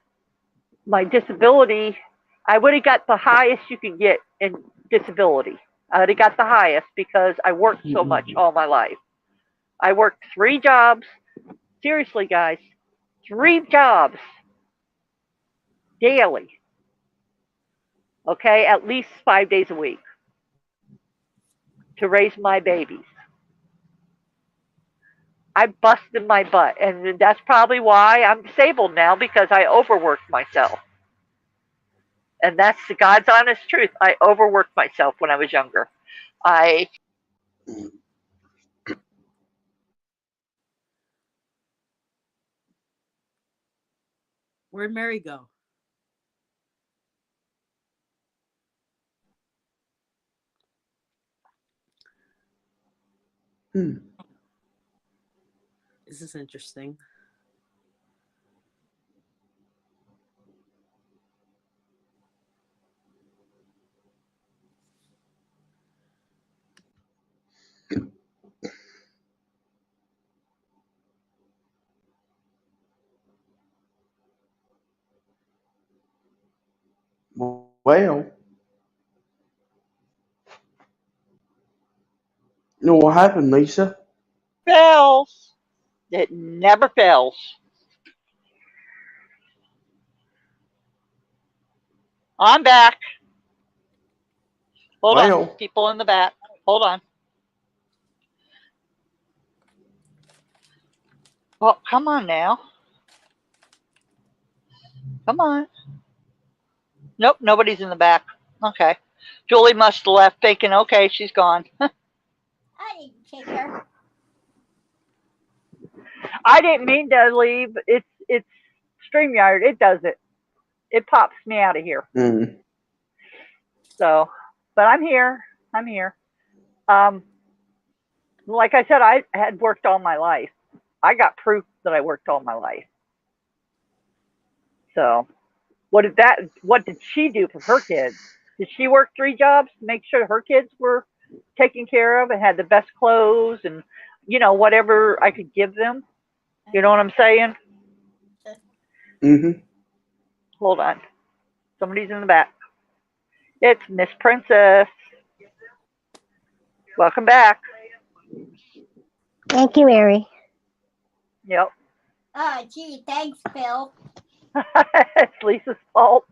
my disability, I would have got the highest you could get in disability. I would have got the highest because I worked so much all my life. I worked 3 jobs. Seriously, guys, 3 jobs. daily. Okay, at least 5 days a week to raise my babies. I busted my butt, and that's probably why I'm disabled now because I overworked myself. And that's the God's honest truth. I overworked myself when I was younger. I Where'd Mary go? This is interesting. Well, you know what happened, Lisa? fails. It never fails. I'm back. Hold on. Well, People in the back. Hold on. Oh, come on now. Come on. Nope, nobody's in the back. Okay. Julie must have left thinking, okay, she's gone. I didn't kick her. I didn't mean to leave. It's StreamYard. It does it. It pops me out of here. So, but I'm here. I'm here. Like I said, I had worked all my life. I got proof that I worked all my life. So, what did she do for her kids? Did she work 3 jobs to make sure her kids were taken care of and had the best clothes and, whatever I could give them? You know what I'm saying? Mm-hmm. Hold on. Somebody's in the back. It's Miss Princess. Welcome back. Thank you, Mary. Yep. Oh, gee, thanks, Phil. It's Lisa's fault.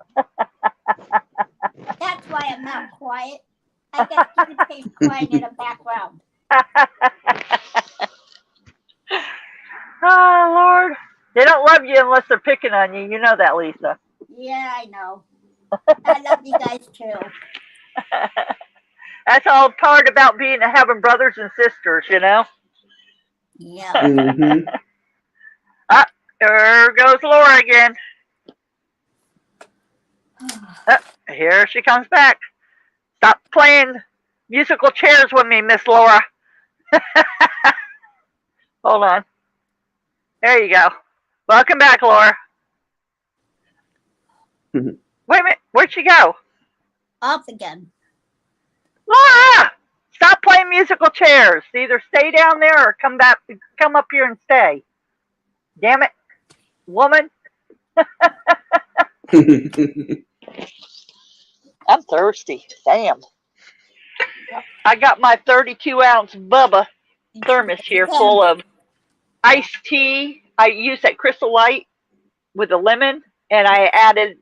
That's why I'm not quiet. I got toothpaste crying in the background. Oh, Lord. They don't love you unless they're picking on you. You know that, Lisa. Yeah, I know. I love you guys too. That's all part about having brothers and sisters, Yeah. Mm-hmm. Ah, there goes Laura again. Here she comes back. Stop playing musical chairs with me, Miss Laura. Hold on. There you go. Welcome back, Laura. Wait a minute. Where'd she go? Off again. Laura! Stop playing musical chairs. Either stay down there or come up here and stay. Damn it, woman. I'm thirsty. Damn. I got my 32-ounce Bubba thermos here full of iced tea. I used that Crystal Light with a lemon, and I added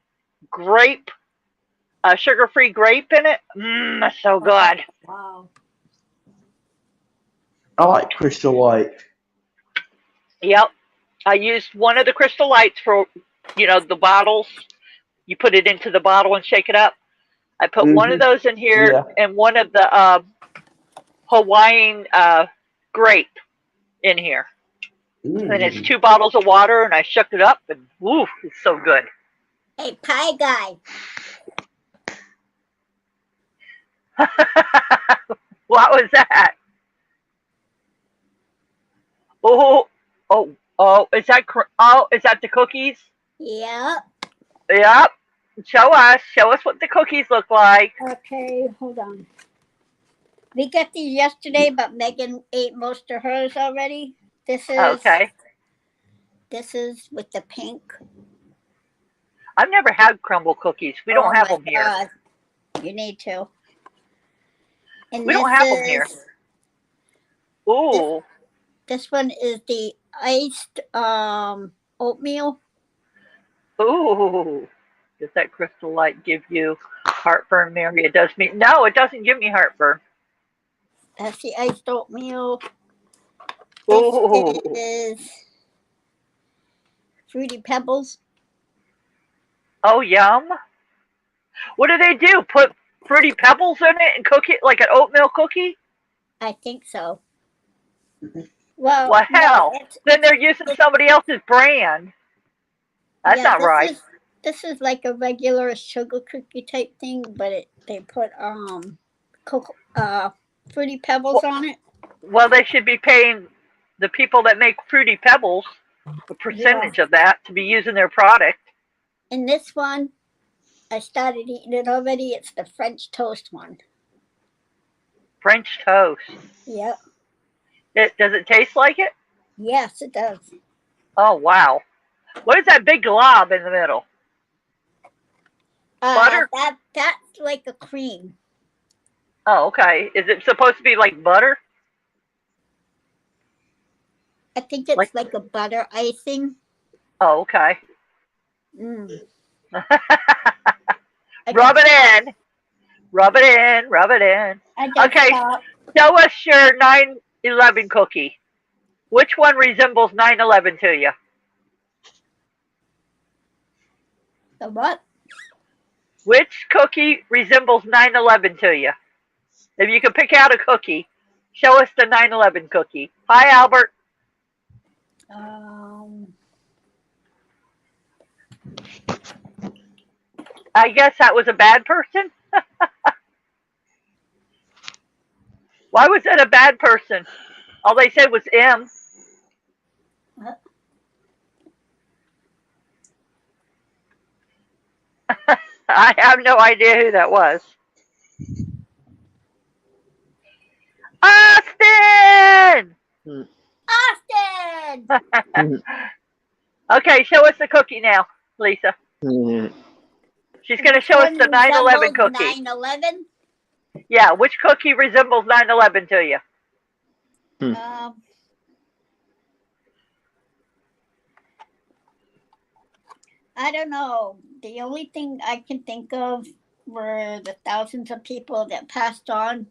grape, sugar-free grape in it. That's so good. Wow. I like Crystal Light. Yep. I used one of the Crystal Lights for, the bottles. You put it into the bottle and shake it up. I put one of those in here and one of the Hawaiian grape in here. And it's 2 bottles of water, and I shook it up, and woo, it's so good. Hey, pie guy. What was that? Oh, is that the cookies? Yeah. Yep. Show us what the cookies look like. Okay, hold on. We got these yesterday, but Megan ate most of hers already. This is with the pink. I've never had crumble cookies. We don't have them here. You need to. And We don't have them here. Ooh. This one is the iced oatmeal. Ooh. Does that crystal light give you heartburn, Mary? It does me. No, it doesn't give me heartburn. That's the iced oatmeal. Oh, This is Fruity Pebbles. oh, yum. What do they do? Put fruity pebbles in it and cook it like an oatmeal cookie? I think so. Well, Well, no, hell, then they're using somebody else's brand. That's yeah, not right. This is like a regular sugar cookie type thing, but they put cocoa Fruity Pebbles Well, on it. well, they should be paying the people that make fruity pebbles a Yeah. percentage of that to be using their product. And this one, I started eating it already. It's the French toast one. French toast. Yep. Does it taste like it? Yes, it does. Oh wow. What is that big glob in the middle? Butter? That's like a cream. Oh, okay. Is it supposed to be like butter? I think it's like a butter icing. Oh, okay. Mm. Rub it in. Rub it in. Rub it in. Okay. Stopped. Show us your 9/11 cookie. Which one resembles 9/11 to you? The what? Which cookie resembles 9/11 to you? If you could pick out a cookie, show us the 9/11 cookie. Hi, Albert. I guess that was a bad person. Why was it a bad person? All they said was M. What? I have no idea who that was. Austin! Austin! Okay, show us the cookie now, Lisa. She's going to show us the 9/11 cookie. 9/11? Yeah, which cookie resembles 9/11 to you? I don't know. The only thing I can think of were the thousands of people that passed on.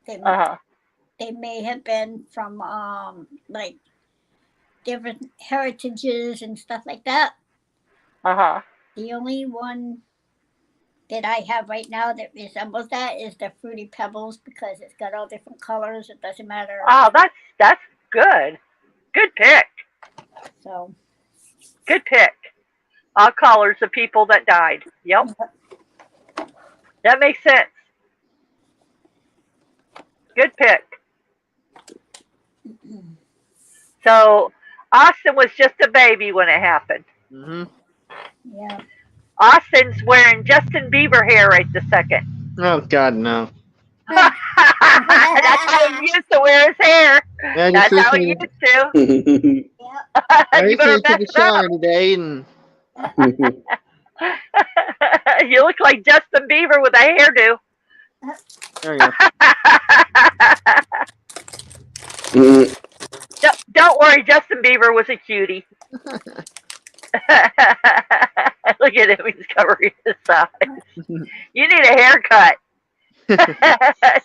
They may have been from like different heritages and stuff like that. The only one that I have right now that resembles that is the Fruity Pebbles because it's got all different colors. It doesn't matter. Oh, that's good. Good pick. So. Good pick. All colors of people that died. Yep. That makes sense. Good pick. So, Austin was just a baby when it happened. Yeah. Austin's wearing Justin Bieber hair right this second. Oh, God, no. That's how he used to wear his hair. Yeah, That's how he used to. I You recently better took mess a it shower up. today, and You look like Justin Bieber with a hairdo. there you go. Don't worry, Justin Bieber was a cutie. Look at him, he's covering his eyes. You need a haircut.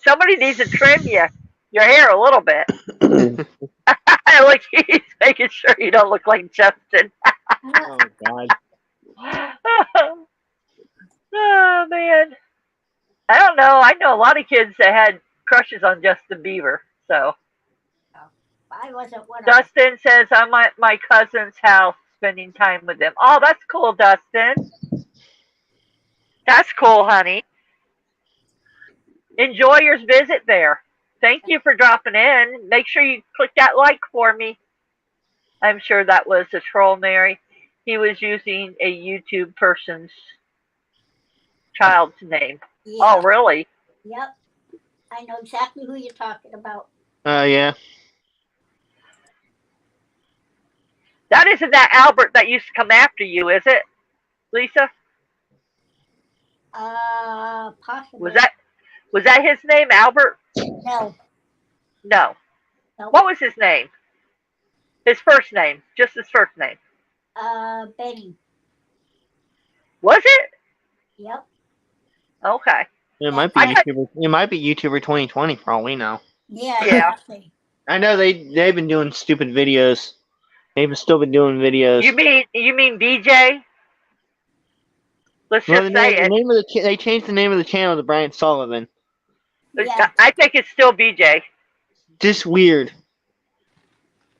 Somebody needs to trim your hair a little bit. Look, he's making sure you don't look like Justin. Oh, God. Oh, man. I don't know. I know a lot of kids that had crushes on Justin Bieber. So I wasn't one of Dustin says, I'm at my cousin's house spending time with them. Oh, that's cool, Dustin. That's cool, honey. Enjoy your visit there. Thank you for dropping in. Make sure you click that like for me. I'm sure that was a troll, Mary. He was using a YouTube person's child's name. Yeah. Oh, really? Yep. I know exactly who you're talking about. Yeah. That isn't that Albert that used to come after you, is it, Lisa? Possibly. Was that his name, Albert? No. No. Nope. What was his name? His first name. Just his first name. Benny. Was it? Yep. Okay. It might be YouTuber. It might be YouTuber 2020 for all we know. Yeah. Yeah. Exactly. I know they've been doing stupid videos. They've still been doing videos. You mean BJ? Let's Well, just say it. they changed the name of the channel to Brian Sullivan. Yeah. I think it's still BJ. Just weird.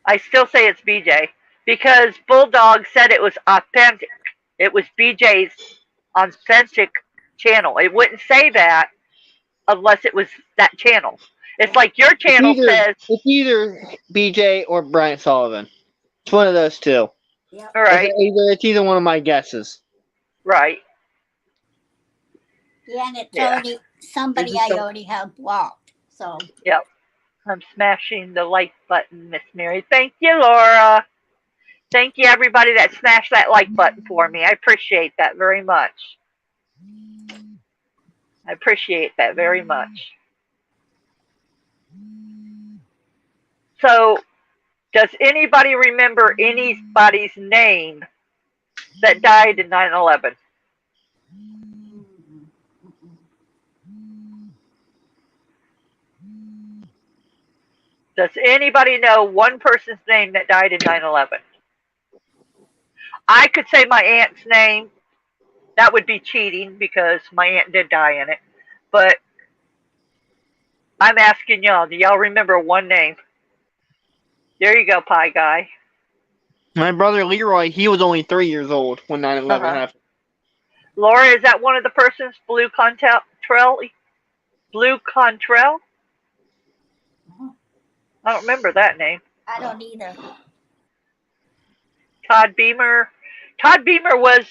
I still say it's BJ because Bulldog said it was authentic. It was BJ's authentic channel. It wouldn't say that unless it was that channel. It's like your channel says. It's either BJ or Brian Sullivan. It's one of those two. Yep. All right. It's either one of my guesses. Right. Yeah, and it's Yeah. already somebody I already have blocked. So. Yep. I'm smashing the like button, Miss Mary. Thank you, Laura. Thank you, everybody that smashed that like button for me. I appreciate that very much. I appreciate that very much. So, does anybody remember anybody's name that died in 9/11? Does anybody know one person's name that died in 9/11? I could say my aunt's name. That would be cheating because my aunt did die in it. But I'm asking y'all, do y'all remember one name? There you go, Pie Guy. My brother Leroy, he was only 3 years old when 9/11 happened. Laura, is that one of the persons? Blue Contrail? Blue Contrail? I don't remember that name. I don't either. Todd Beamer. Todd Beamer was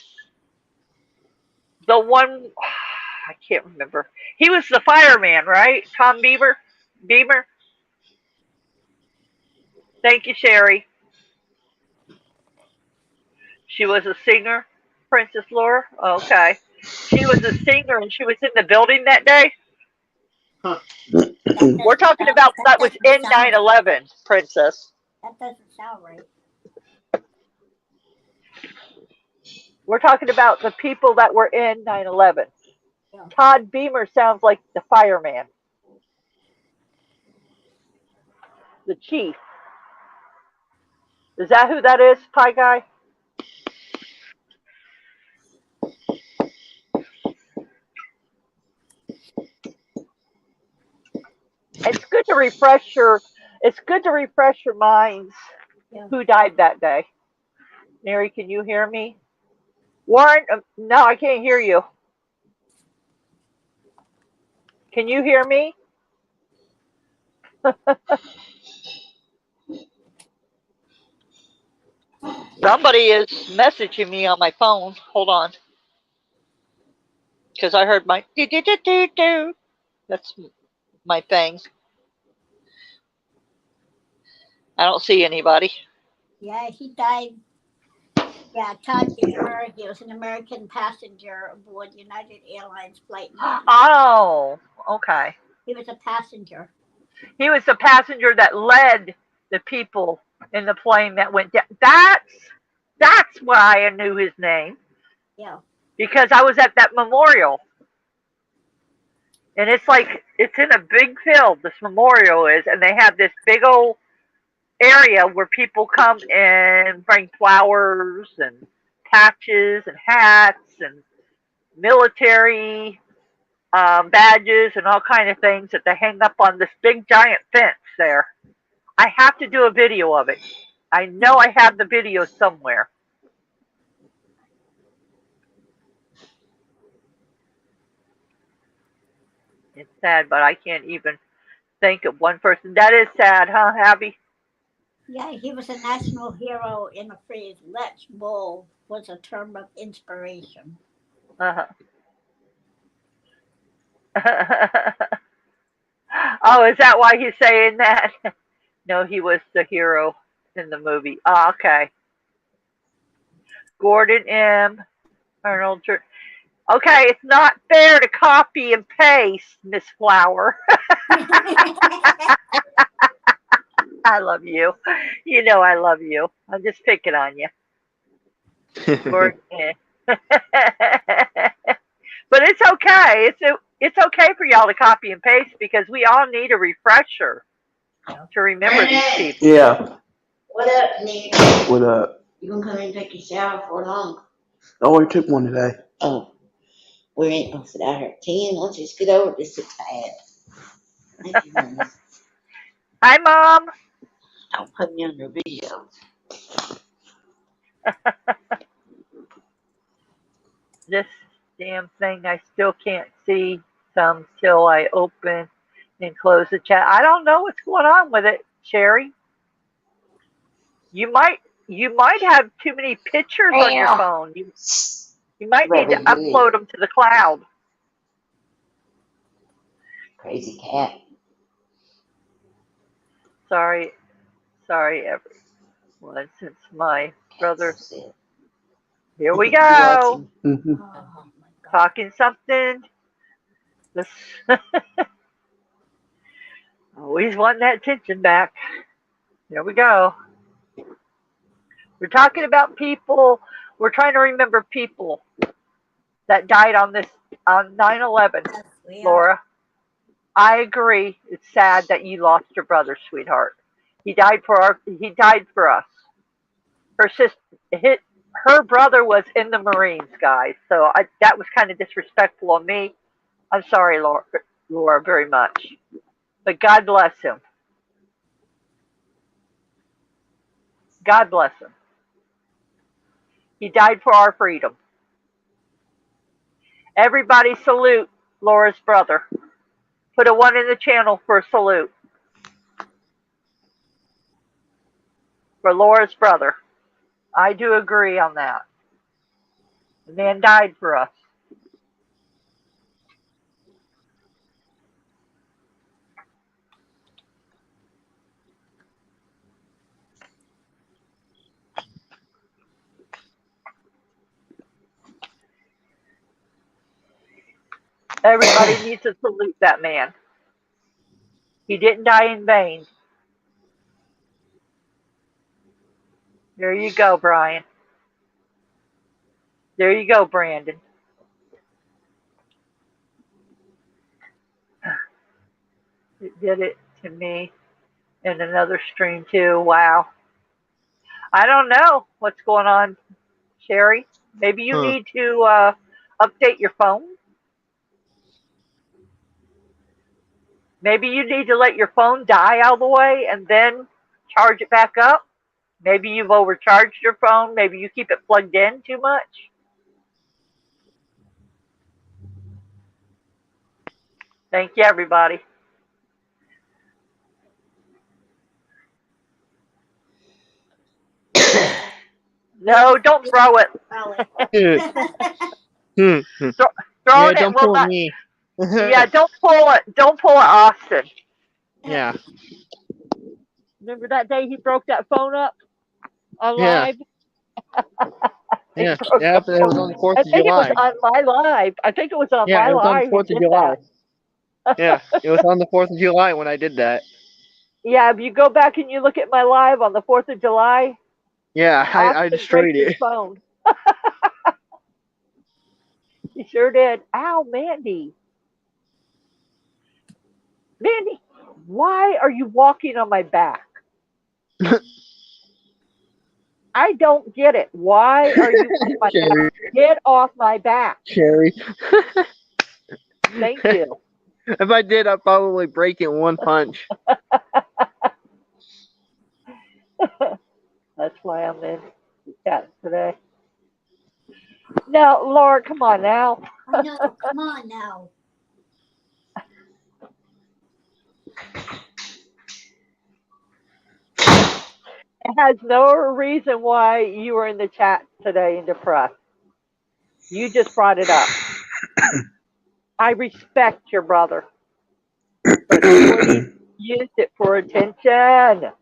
the one. I can't remember. He was the fireman, right? Tom Beamer. Thank you, Sherry. She was a singer, Princess Laura. Okay. She was a singer and she was in the building that day. Huh. We're talking about that was in 9/11, Princess. That doesn't sound right. We're talking about the people that were in 9/11. Yeah. Todd Beamer sounds like the fireman. The chief. Is that who that is, Pie Guy? It's good to refresh your minds. Yeah. Who died that day? Mary, can you hear me? Warren, no, I can't hear you. Can you hear me? Somebody is messaging me on my phone. Hold on. Because I heard my do. That's my thing. I don't see anybody. Yeah, he died. Yeah, Todd Beamer. He was an American passenger aboard United Airlines Flight 9. Oh, okay. He was a passenger. He was the passenger that led the people in the plane that went down. That's why I knew his name. Yeah. Because I was at that memorial. And it's like, it's in a big field, this memorial is, and they have this big old area where people come and bring flowers and patches and hats and military badges and all kind of things that they hang up on this big giant fence there. I have to do a video of it. I know I have the video somewhere. It's sad, but I can't even think of one person. That is sad, huh, Abby? Yeah, he was a national hero in the phrase "Let's Bull" was a term of inspiration. Uh-huh. Oh, is that why he's saying that? No, he was the hero in the movie. Oh, okay. Gordon M. Arnold. Okay, it's not fair to copy and paste, Miss Flower. I love you. You know I love you. I'm just picking on you. Gordon, But it's okay. It's okay for y'all to copy and paste because we all need a refresher to remember these Brandon, people. Yeah. what up, Nick? What up? You gonna come in and take a shower for long? I already took one today. Oh, we ain't gonna sit out here at 10. Let's just get over this at 5. Thank you, honey. Hi, Mom. Don't put me under video. This damn thing, I still can't see some till I open and close the chat. I don't know what's going on with it, Sherry. You might have too many pictures on your phone. You might need to upload them to the cloud. Crazy cat. Sorry, everyone. Since my brother, here we go. Mm-hmm. Oh my God. Talking something. This always want that attention back. Here we go. We're talking about people. We're trying to remember people that died on 9/11. Yes, we are. Laura, I agree. It's sad that you lost your brother, sweetheart. He died for us. Her sister, her brother was in the Marines, guys. So that was kind of disrespectful of me. I'm sorry, Laura, very much. But God bless him. God bless him. He died for our freedom. Everybody salute Laura's brother. Put a 1 in the channel for a salute. For Laura's brother. I do agree on that. The man died for us. Everybody needs to salute that man. He didn't die in vain. There you go, Brian. There you go, Brandon. It did it to me in another stream too. Wow. I don't know what's going on, Sherry. Maybe you need to update your phone. Maybe you need to let your phone die all the way and then charge it back up. Maybe you've overcharged your phone. Maybe you keep it plugged in too much. Thank you, everybody. No, don't throw it. Throw it. Don't pull me. Yeah, don't pull it. Don't pull it, Austin. Yeah. Remember that day he broke that phone up on Yeah. live? Yeah. Yeah, but it was on the 4th I of think July. it was on my live. I think it was on Yeah, my it was on the live. 4th of July. Yeah, it was on the 4th of July when I did that. Yeah, if you go back and you look at my live on the 4th of July, Yeah, I Austin destroyed breaks his it. phone. He sure did. Ow, Mandy. Mandy, why are you walking on my back? I don't get it. Why are you on my Cherry. back? Get off my back. Cherry. Thank you. If I did, I'd probably break it in one punch. That's why I'm in the chat today. Now, Laura, come on now. I know. Come on now. It has no reason why you were in the chat today and depressed. You just brought it up. I respect your brother, but please use it for attention.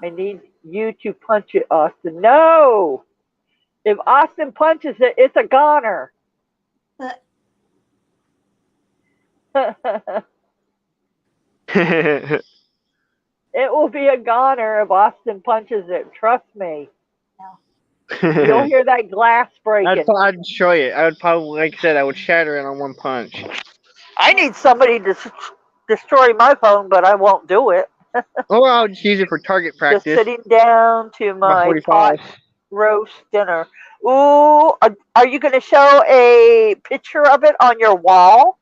I need you to punch it, Austin. No! If Austin punches it, it's a goner. It will be a goner if Austin punches it. Trust me. You'll hear that glass breaking. I'd destroy it. I would probably, like I said, I would shatter it on one punch. I need somebody to destroy my phone, but I won't do it. Or I'll just use it for target practice. Just sitting down to My my 45. pot roast dinner. Ooh, are you going to show a picture of it on your wall?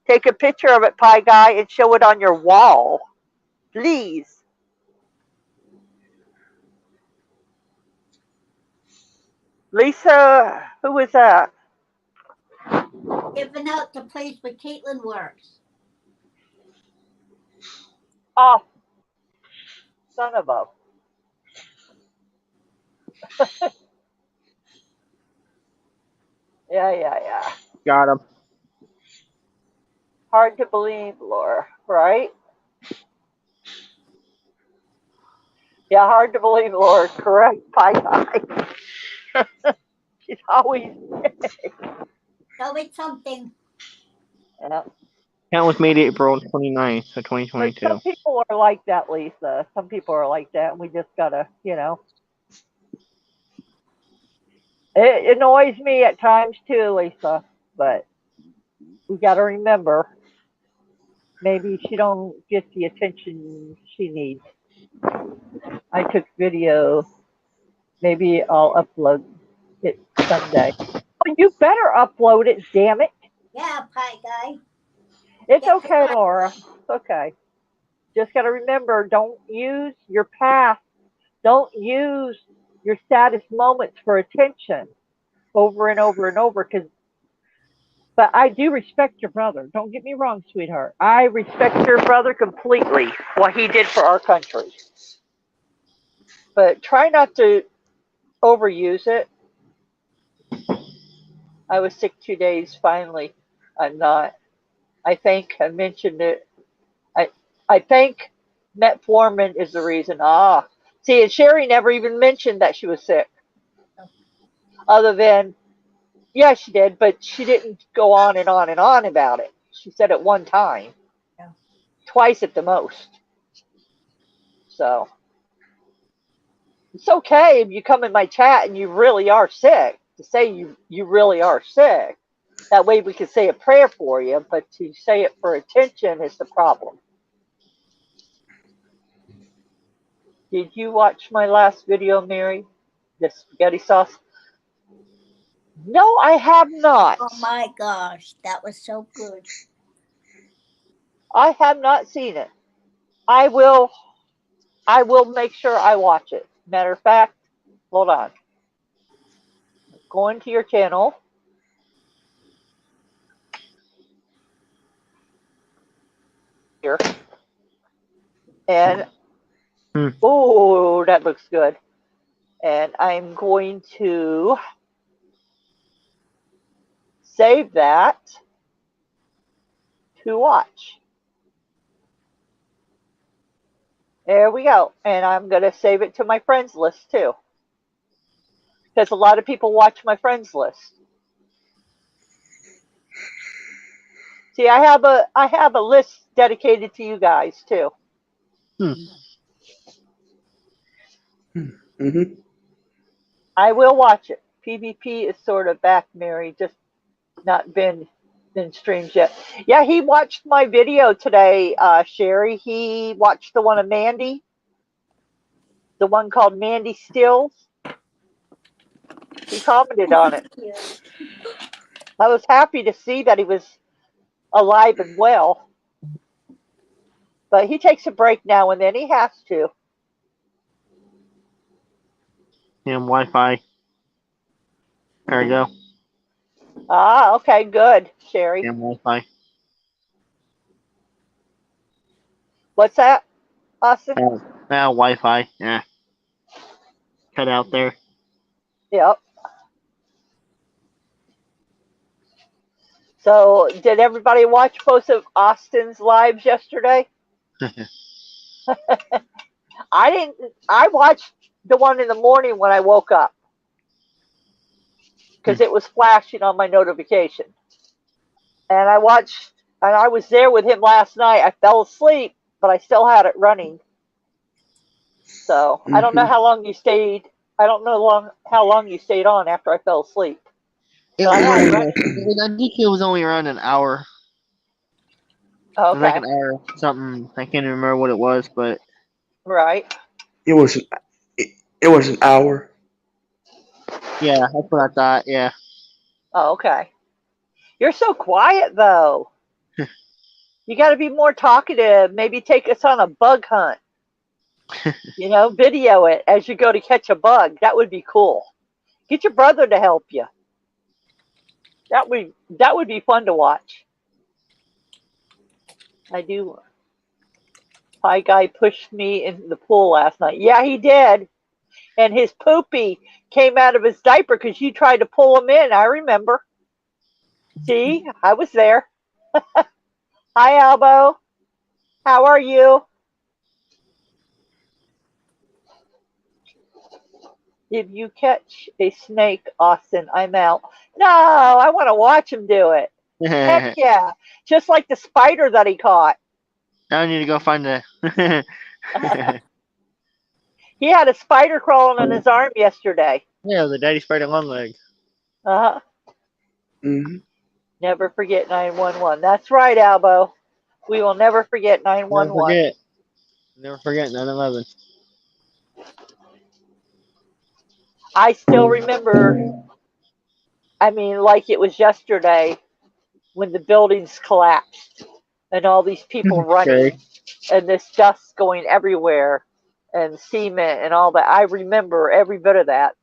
Take a picture of it, Pie Guy, and show it on your wall. Please. Lisa, who is that? Giving out the place where Caitlin works. Oh, son of a. Yeah. Got him. Hard to believe, Laura, right? Yeah, hard to believe, Laura. Correct, Pie Guy. She's always. So it's something. Yeah. Count was made April 29th of But 2022. some people are like that, Lisa. Some people are like that, and we just gotta, It annoys me at times too, Lisa. But we gotta remember, maybe she don't get the attention she needs. I took video. Maybe I'll upload it someday. Oh, you better upload it, damn it. Yeah, Pie Guy. It's Get okay, to Laura. It's okay. Just gotta remember, don't use your past. Don't use your saddest moments for attention over and over and over. But I do respect your brother. Don't get me wrong, sweetheart. I respect your brother completely, what he did for our country. But try not to overuse it. I was sick 2 days. Finally, I'm not. I think I mentioned it. I think metformin is the reason. See, and Sherry never even mentioned that she was sick. Other than, yeah, she did, but she didn't go on and on and on about it. She said it one time, Yeah. twice at the most. So it's okay if you come in my chat and you really are sick, to say you really are sick. That way we can say a prayer for you, but to say it for attention is the problem. Did you watch my last video, Mary? The spaghetti sauce? No, I have not. Oh my gosh, that was so good. I have not seen it. I will make sure I watch it. Matter of fact, hold on. Go into your channel. Here. And oh, that looks good. And I'm going to save that to watch. There we go. And I'm going to save it to my friends list too. Because a lot of people watch my friends list. See, I have a list dedicated to you guys too. Mm-hmm. I will watch it. PvP is sort of back, Mary, just not been in streams yet. Yeah, he watched my video today, Sherry. He watched the one of Mandy, the one called Mandy Stills. He commented on it. I was happy to see that he was alive and well. But he takes a break now and then. He has to. And Wi-Fi. There we go. Ah, okay, good, Sherry. And Wi-Fi. What's that, Austin? Wi-Fi. Yeah. Cut out there. Yep. So, did everybody watch most of Austin's lives yesterday? I didn't. I watched the one in the morning when I woke up because it was flashing on my notification. And I watched, and I was there with him last night. I fell asleep, but I still had it running. So I don't know how long you stayed I don't know how long you stayed on after I fell asleep. It I had was, I think it was only around an hour. It was like okay, an hour something. I can't even remember what it was, but right. It was it was an hour. yeah, that's what I thought. Yeah. Oh, okay. You're so quiet though. You got to be more talkative. Maybe take us on a bug hunt. Video it as you go to catch a bug. That would be cool. Get your brother to help you. That would be fun to watch. I do. Pie guy pushed me into the pool last night. Yeah, he did. And his poopy came out of his diaper because you tried to pull him in. I remember. See, I was there. Hi, Albo. How are you? If you catch a snake, Austin, I'm out. No, I want to watch him do it. Heck Now yeah. Just like the spider that he caught. I need to go find the. He had a spider crawling on his arm yesterday. Yeah, the daddy spider long leg. Uh-huh. Hmm. Never forget 911. That's right, Albo. We will never forget Never 911. forget. Never forget 9/11. I still remember, I mean, like it was yesterday when the buildings collapsed and all these people running Okay. and this dust going everywhere and cement and all that. I remember every bit of that,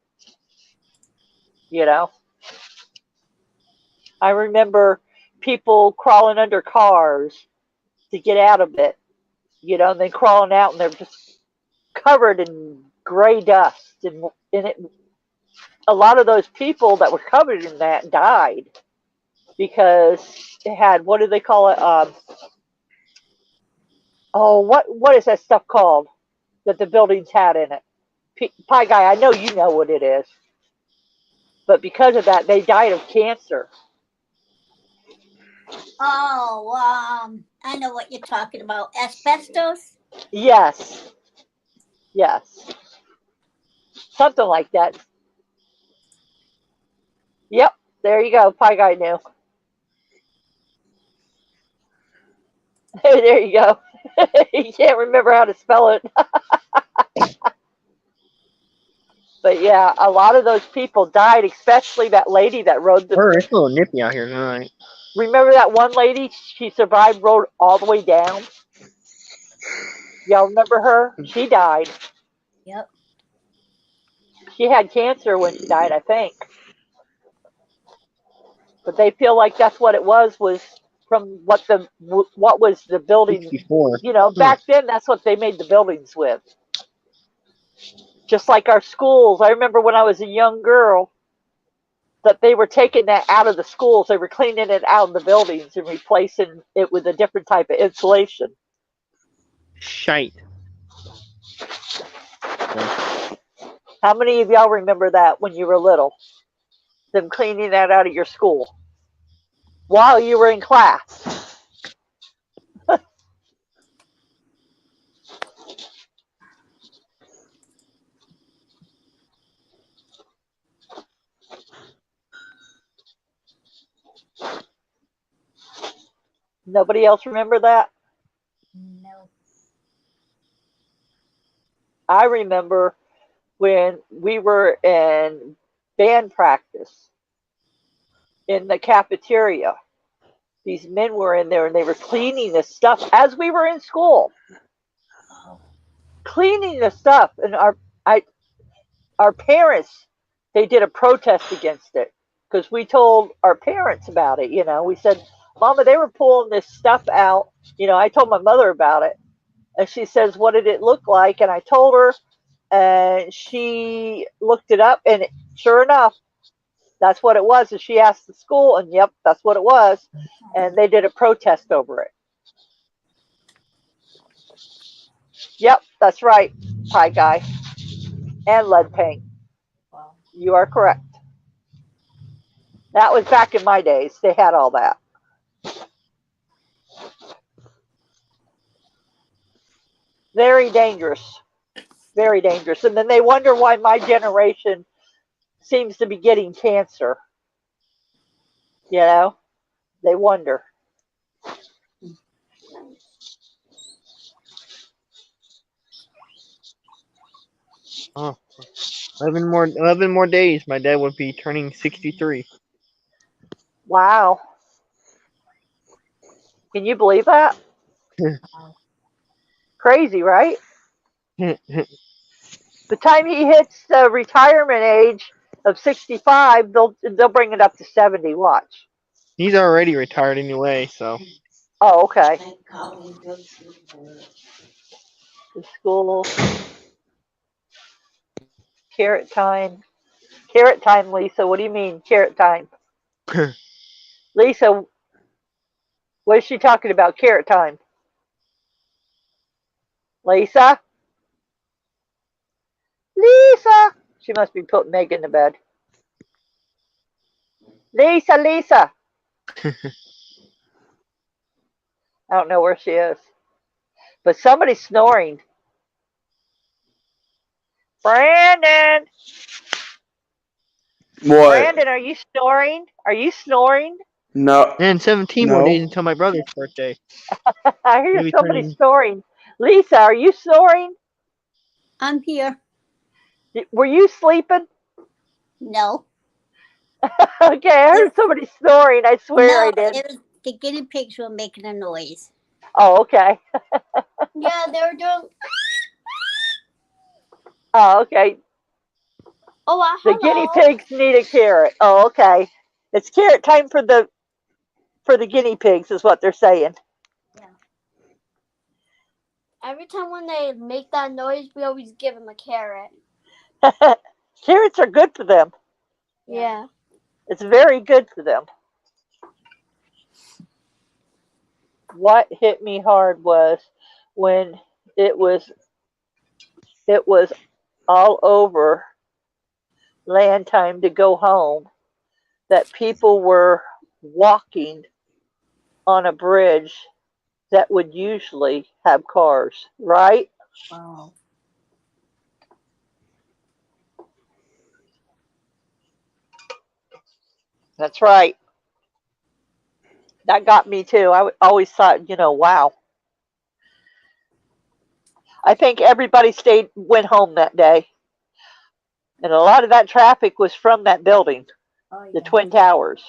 you know. I remember people crawling under cars to get out of it, and then crawling out and they're just covered in gray dust. And a lot of those people that were covered in that died because it had, what do they call it? Oh, what is that stuff called that the buildings had in it? Pie guy, I know you know what it is, but because of that, they died of cancer. Oh, I know what you're talking about. Asbestos? Yes, yes, something like that. Yep, there you go. Pie guy knew. There you go. You can't remember how to spell it. But yeah, a lot of those people died, especially that lady that rode the. It's a little nippy out here tonight. Remember that one lady? She survived, rode all the way down. Y'all remember her? She died. Yep. She had cancer when she died, I think. But they feel like that's what it was from what was the building. 64. Back then that's what they made the buildings with. Just like our schools. I remember when I was a young girl that they were taking that out of the schools. They were cleaning it out of the buildings and replacing it with a different type of insulation. Shite. How many of y'all remember that when you were little? Them cleaning that out of your school while you were in class. Nobody else remember that? No. I remember when we were in band practice in the cafeteria. These men were in there and they were cleaning the stuff as we were in school. Cleaning the stuff, and our parents, they did a protest against it because we told our parents about it. We said, Mama, they were pulling this stuff out. I told my mother about it, and she says, what did it look like? And I told her, and she looked it up, and sure enough, that's what it was. And she asked the school, and yep, that's what it was. And they did a protest over it. Yep, that's right, Pie Guy. And lead paint. Wow. You are correct. That was back in my days. They had all that. Very dangerous. very dangerous. And then they wonder why my generation seems to be getting cancer. You know, they wonder. Oh, 11 more days. My dad would be turning 63. Wow. Can you believe that? Crazy, right? The time he hits the retirement age of 65, they'll bring it up to 70. Watch. He's already retired anyway, so. Oh, okay. Take coffee and go to sleep. The school. Carrot time. Carrot time, Lisa. What do you mean, carrot time? Lisa, what is she talking about? Carrot time. Lisa? Lisa! She must be putting Megan to bed. Lisa, Lisa! I don't know where she is. But somebody's snoring. Brandon! What? Brandon, are you snoring? Are you snoring? No. And 17 more days No. until my brother's birthday. I hear He'll be somebody turning. snoring. Lisa, are you snoring? I'm here. Were you sleeping? No. Okay, I heard somebody snoring. I swear I No, did. it was the guinea pigs were making a noise. Oh, okay. Yeah, they were doing. Oh, okay. Oh, The guinea hello. pigs need a carrot. Oh, okay. It's carrot time for the guinea pigs, is what they're saying. Every time when they make that noise, we always give them a carrot. Carrots are good for them. Yeah. It's very good for them. What hit me hard was when it was all over land time to go home that people were walking on a bridge that would usually have cars, right? Wow. That's right. That got me too. I always thought, wow. I think everybody went home that day. And a lot of that traffic was from that building, Oh, the yeah. Twin Towers.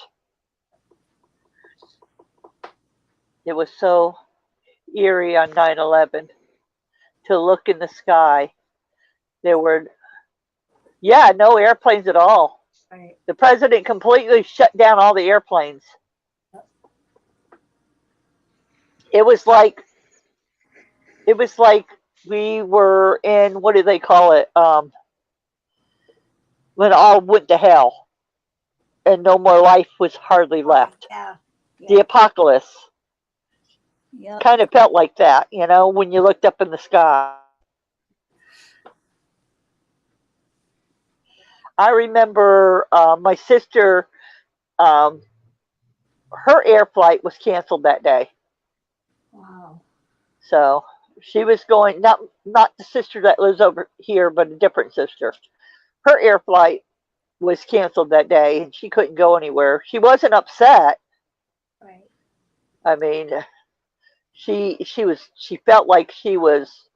It was so eerie on 9/11 to look in the sky. There were, no airplanes at all. Right. The president completely shut down all the airplanes. It was like we were in, what do they call it? When all went to hell and no more life was hardly left. Yeah. The apocalypse Yep. kind of felt like that, when you looked up in the sky. I remember my sister, her air flight was canceled that day. Wow. So she was going, not the sister that lives over here, but a different sister. Her air flight was canceled that day and she couldn't go anywhere. She wasn't upset. Right. I mean, she felt like she was,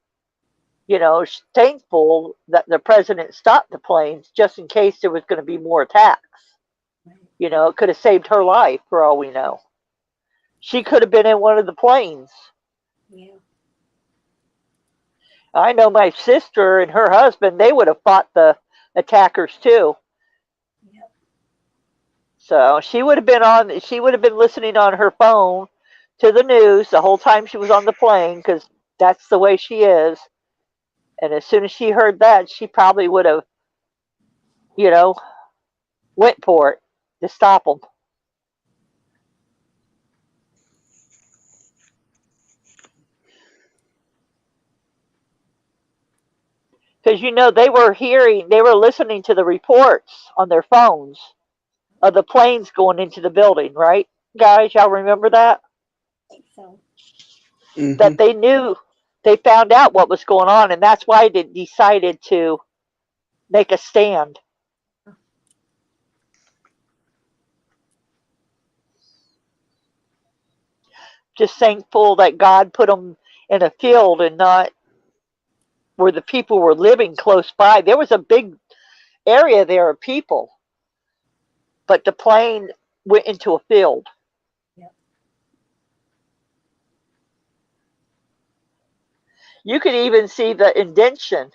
thankful that the president stopped the planes just in case there was going to be more attacks. Right. It could have saved her life for all we know. She could have been in one of the planes. Yeah. I know my sister and her husband, they would have fought the attackers too. Yep. So she would have been listening on her phone to the news the whole time she was on the plane, because that's the way she is. And as soon as she heard that, she probably would have, went for it to stop them. Because they were listening to the reports on their phones of the planes going into the building, right, guys? Y'all remember that? I think so. Mm-hmm. That they found out what was going on, and that's why they decided to make a stand. Just thankful that God put them in a field and not where the people were living close by. There was a big area there of people, but the plane went into a field. Yep. You could even see the indention.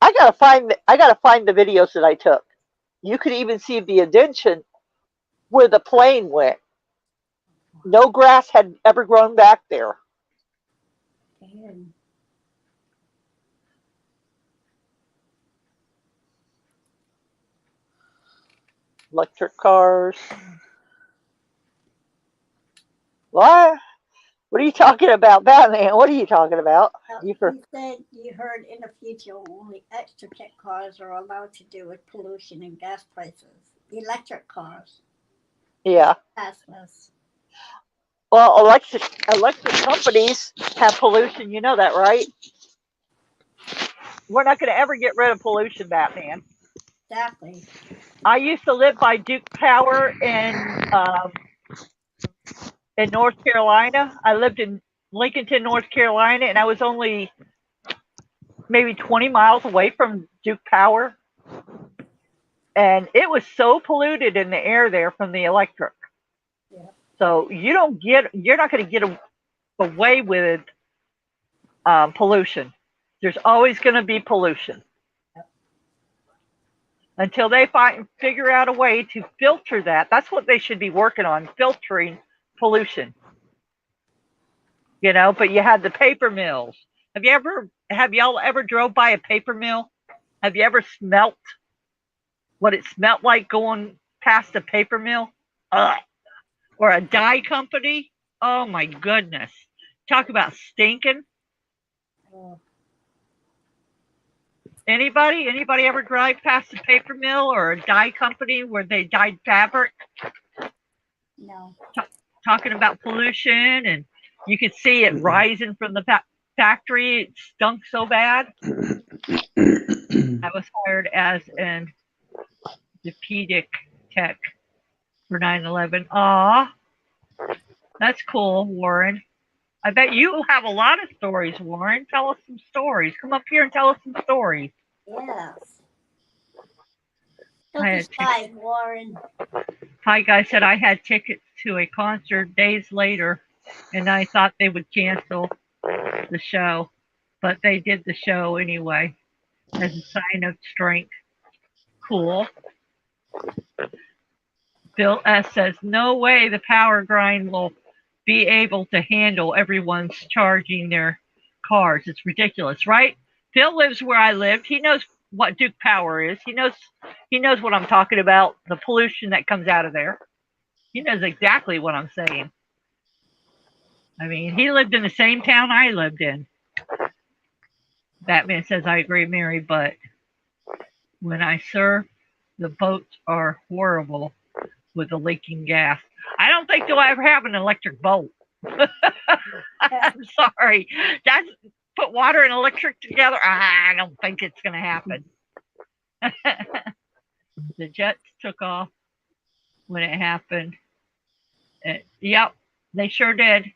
I gotta find the videos that I took. You could even see the indention where the plane went. No grass had ever grown back there. And Electric cars. What? What are you talking about, Batman? What are you talking about? you said you heard in the future only etched cars are allowed to do with pollution and gas prices. Electric cars. Yeah. Teslas. Well, electric companies have pollution. You know that, right? We're not going to ever get rid of pollution, Batman. Exactly. I used to live by Duke Power in North Carolina. I lived in Lincolnton, North Carolina, and I was only maybe 20 miles away from Duke Power. And it was so polluted in the air there from the electric. Yeah. So you're not going to get away with pollution. There's always going to be pollution. Yep. Until they figure out a way to filter that. That's what they should be working on, filtering pollution. You know, but you had the paper mills. Have y'all ever drove by a paper mill? Have you ever smelt what it smelled like going past a paper mill? Ugh. Or a dye company? Oh my goodness. Talk about stinking. Anybody ever drive past a paper mill or a dye company where they dyed fabric? No. Talking about pollution, and you could see it rising from the factory. It stunk so bad. I was hired as an orthopedic tech for 9/11. Aw, that's cool, Warren. I bet you have a lot of stories, Warren. Tell us some stories. Come up here and tell us some stories. Yes. Don't be shy, Warren. Hi, guys. Said I had tickets to a concert days later, and I thought they would cancel the show, but they did the show anyway as a sign of strength. Cool. Bill S. says, no way the power grind will be able to handle everyone's charging their cars. It's ridiculous, right? Phil lives where I lived. He knows what Duke Power is. He knows what I'm talking about, the pollution that comes out of there. He knows exactly what I'm saying. I mean, he lived in the same town I lived in. Batman says, I agree, Mary, but when I surf, the boats are horrible with the leaking gas. I don't think they'll ever have an electric boat. I'm sorry. That's put water and electric together. I don't think it's going to happen. The jets took off when it happened. Yep, they sure did.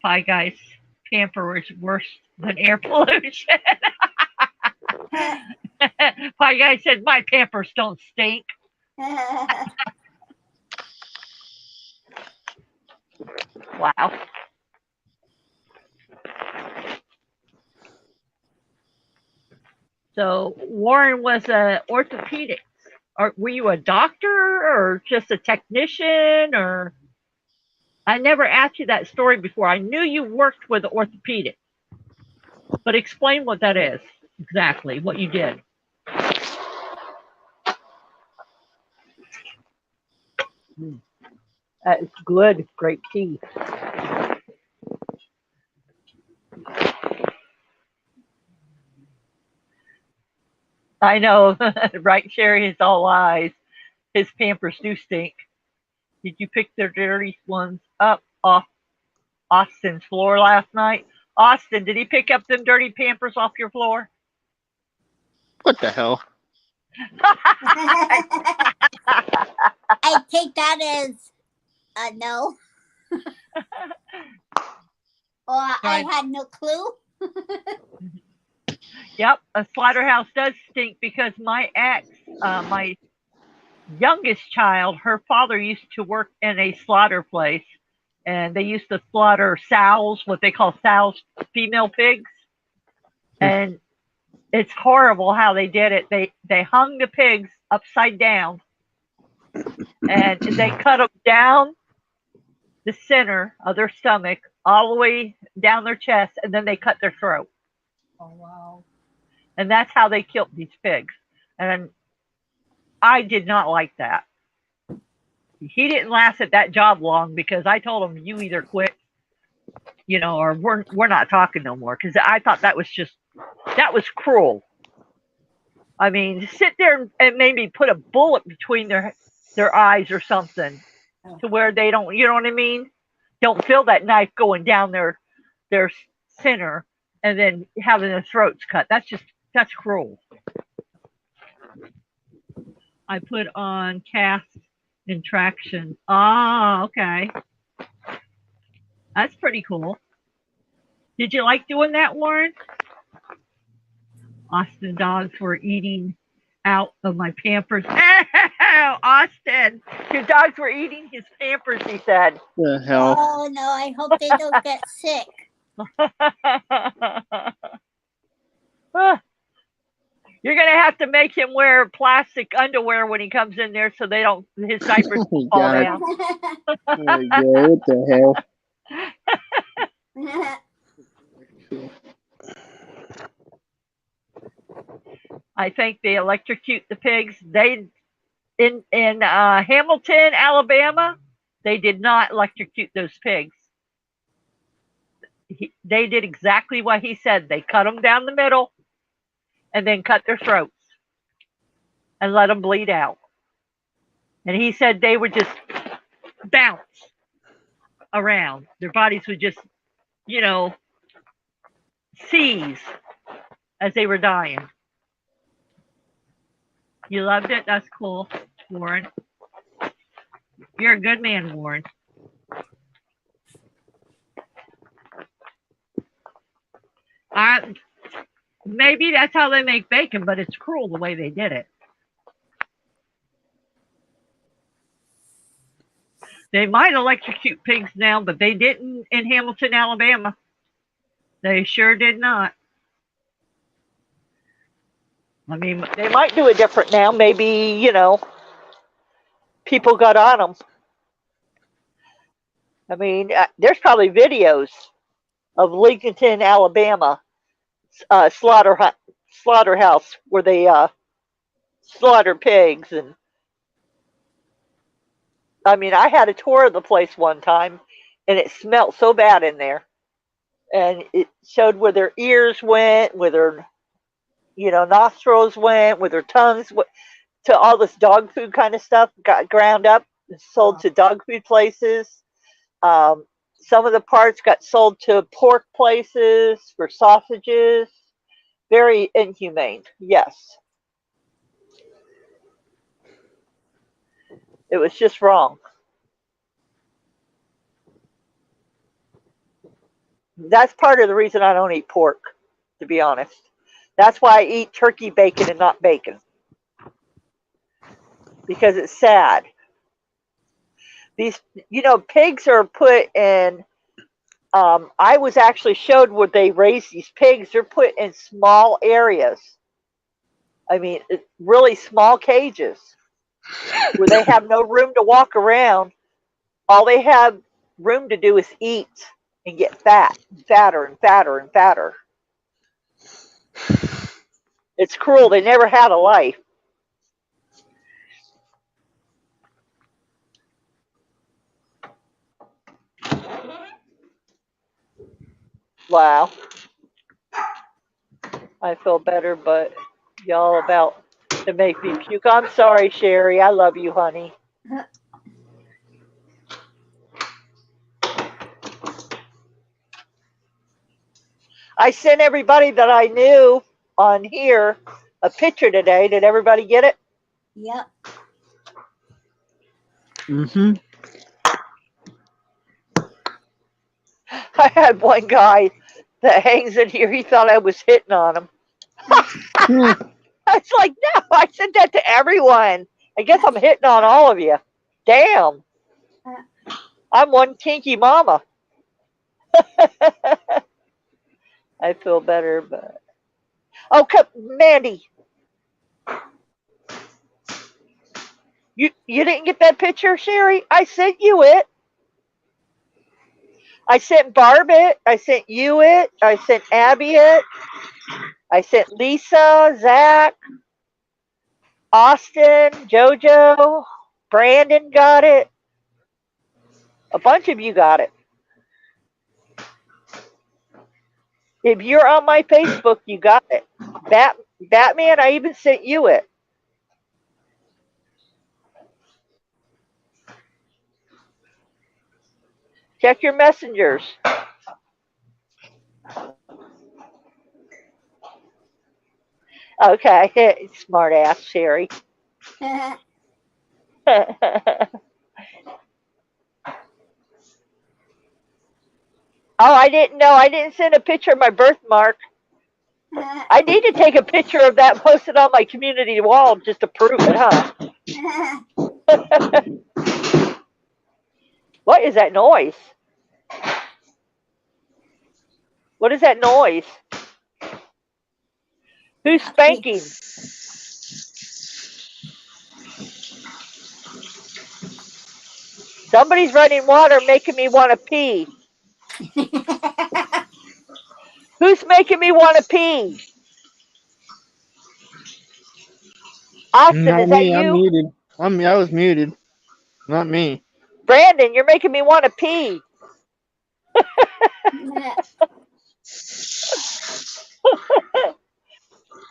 Hi, guys. Camper is worse than air pollution. Hi, guys said my Pampers don't stink. Wow. So Warren was a orthopedic. Or were you a doctor or just a technician? Or I never asked you that story before. I knew you worked with orthopedic, but explain what that is exactly. What you did. It's good. Great tea. I know, right, Sherry? It's all lies. His Pampers do stink. Did you pick the dirty ones up off Austin's floor last night. Austin, did he pick up them dirty Pampers off your floor? What the hell? I take that as a no. Or I had no clue. Yep, a slaughterhouse does stink because my ex, my youngest child, her father used to work in a slaughter place, and they used to slaughter sows, what they call sows, female pigs. And it's horrible how they did it. They hung the pigs upside down, and they cut them down the center of their stomach, all the way down their chest, and then they cut their throat. Oh, wow. And that's how they killed these pigs. And I did not like that. He didn't last at that job long because I told him, you either quit, or we're not talking no more. Because I thought that was cruel. I mean, sit there and maybe put a bullet between their eyes or something to where they don't, you know what I mean? Don't feel that knife going down their center and then having their throats cut. That's cruel. I put on cast and traction. Oh, okay. That's pretty cool. Did you like doing that, Warren? Austin dogs were eating out of my Pampers. Austin, your dogs were eating his Pampers, he said. The hell? Oh, no, I hope they don't get sick. You're going to have to make him wear plastic underwear when he comes in there so his diapers Oh, fall God. down. Oh, my God, what the hell? I think they electrocute the pigs. In Hamilton, Alabama, they did not electrocute those pigs. They did exactly what he said. They cut them down the middle and then cut their throats and let them bleed out. And he said they would just bounce around. Their bodies would just, seize as they were dying. You loved it? That's cool, Warren. You're a good man, Warren. Maybe that's how they make bacon, but it's cruel the way they did it. They might electrocute pigs now, but they didn't in Hamilton, Alabama. They sure did not. I mean, they might do it different now. Maybe, people got on them. I mean, there's probably videos of Lincoln, Alabama slaughterhouse where they slaughter pigs. And I mean, I had a tour of the place one time, and it smelled so bad in there. And it showed where their ears went, where their nostrils went, where their tongues went, to all this dog food kind of stuff got ground up and sold to dog food places. Some of the parts got sold to pork places for sausages. Very inhumane, yes. It was just wrong. That's part of the reason I don't eat pork, to be honest. That's why I eat turkey bacon and not bacon. Because it's sad. These, pigs are put in, I was actually showed where they raise these pigs. They're put in small areas. I mean, really small cages where they have no room to walk around. All they have room to do is eat and get fatter and fatter and fatter. It's cruel. They never had a life. Wow. I feel better, but y'all about to make me puke. I'm sorry, Sherry. I love you, honey. I sent everybody that I knew on here a picture today. Did everybody get it? Yep. Mm-hmm. I had one guy that hangs in here. He thought I was hitting on him. I was like, no, I sent that to everyone. I guess I'm hitting on all of you. Damn. I'm one kinky mama. I feel better, but oh, Mandy, you didn't get that picture, Sherry? I sent you it. I sent Barb it. I sent you it. I sent Abby it. I sent Lisa, Zach, Austin, JoJo, Brandon got it. A bunch of you got it. If you're on my Facebook, you got it. Batman, I even sent you it. Check your messengers. Okay, smart ass Sherry. Oh, I didn't know. I didn't send a picture of my birthmark. I need to take a picture of that and post it on my community wall just to prove it, huh? What is that noise? What is that noise? Who's spanking? Somebody's running water making me want to pee. Who's making me want to pee? Austin, Not is that me. I'm you? muted. I was muted. Not me. Brandon, you're making me want to pee.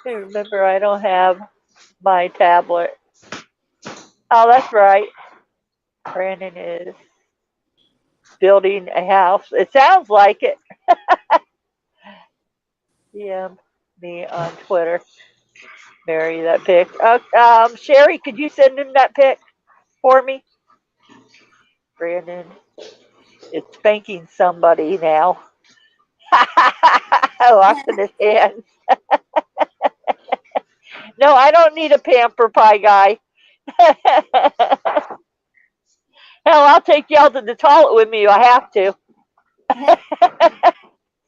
Remember, I don't have my tablet. Oh, that's right. Brandon is building a house. It sounds like it. DM me on Twitter. Mary, that pic. Sherry, could you send him that pic for me? Brandon is spanking somebody now. Washing his hands. No, I don't need a pamper pie guy. Hell, I'll take y'all to the toilet with me if I have to.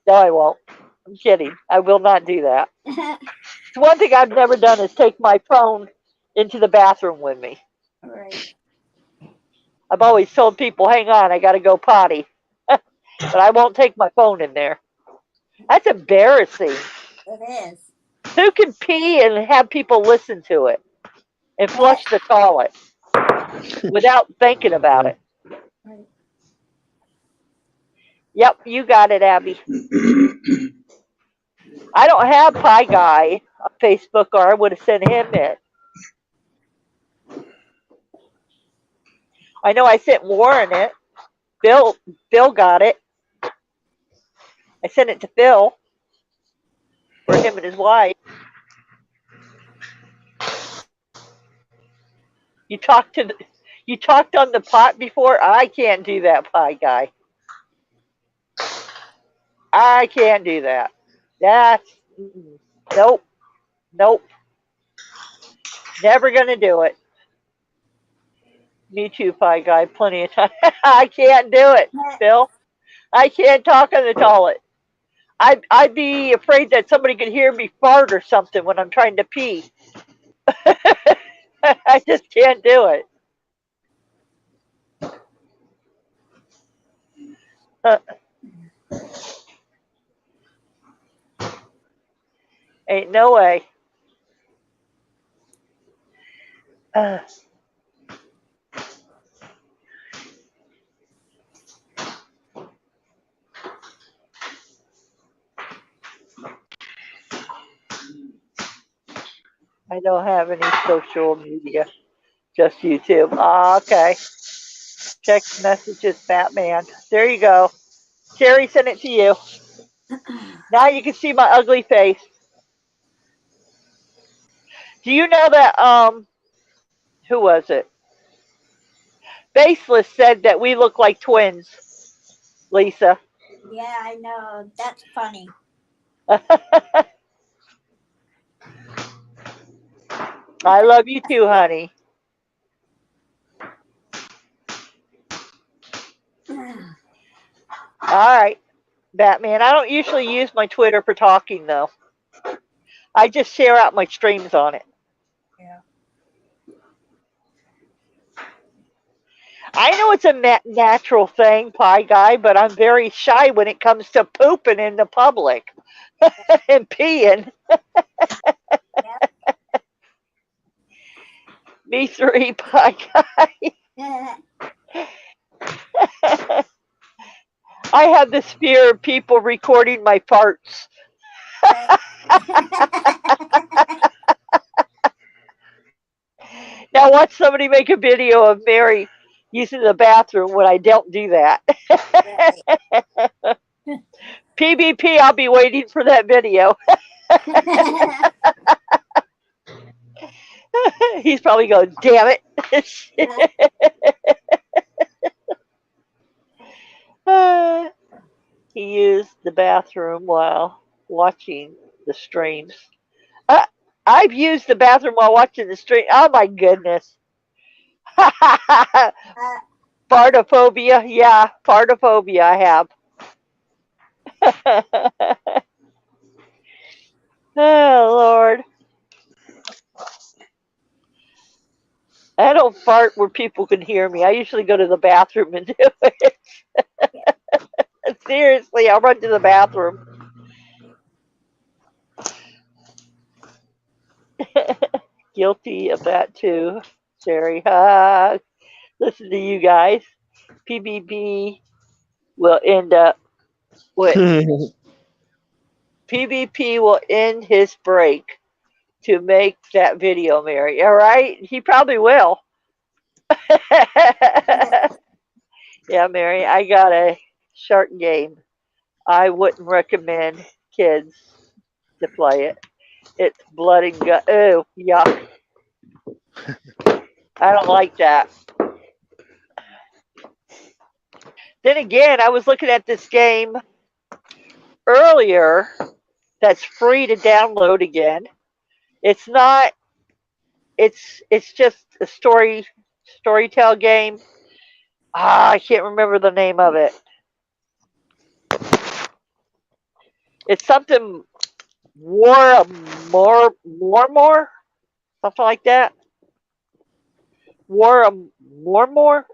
No, I won't. I'm kidding. I will not do that. It's one thing I've never done is take my phone into the bathroom with me. Right. I've always told people, hang on, I got to go potty. But I won't take my phone in there. That's embarrassing. It is. Who can pee and have people listen to it and flush the toilet without thinking about it? Right. Yep, you got it, Abby. I don't have Pie Guy on Facebook, or I would have sent him it. I know I sent Warren it. Phil got it. I sent it to Phil for him and his wife. You talked on the pot before? I can't do that, Pie Guy. I can't do that. That's nope. Never gonna do it. Me too, Pie Guy. Plenty of time. I can't do it, Phil. I can't talk on the toilet. I'd be afraid that somebody could hear me fart or something when I'm trying to pee. I just can't do it. Ain't no way. I don't have any social media, just YouTube. Oh, okay. Check messages, Batman. There you go. Sherry sent it to you. Now you can see my ugly face. Do you know that, who was it? Baseless said that we look like twins, Lisa. Yeah, I know. That's funny. I love you too, honey. All right, Batman. I don't usually use my Twitter for talking, though. I just share out my streams on it. Yeah. I know it's a natural thing, Pie Guy, but I'm very shy when it comes to pooping in the public and peeing. Me three, Pie Guy. I have this fear of people recording my farts. Now watch somebody make a video of Mary using the bathroom when I don't do that. PvP, I'll be waiting for that video. He's probably going, damn it. He used the bathroom while watching the streams. I've used the bathroom while watching the stream. Oh my goodness. Fartophobia. Yeah, fartophobia I have. Oh, Lord. I don't fart where people can hear me. I usually go to the bathroom and do it. Seriously, I'll run to the bathroom. Guilty of that too, Sherry. Listen to you guys. PBB will end up with PvP will end his break to make that video, Mary. All right? He probably will. Yeah, Mary, I got a shark game. I wouldn't recommend kids to play it. It's blood and gut. Oh, yuck. I don't like that. Then again, I was looking at this game earlier that's free to download again. It's not. It's just a storytell game. I can't remember the name of it. It's something more, something like that. More, MOR.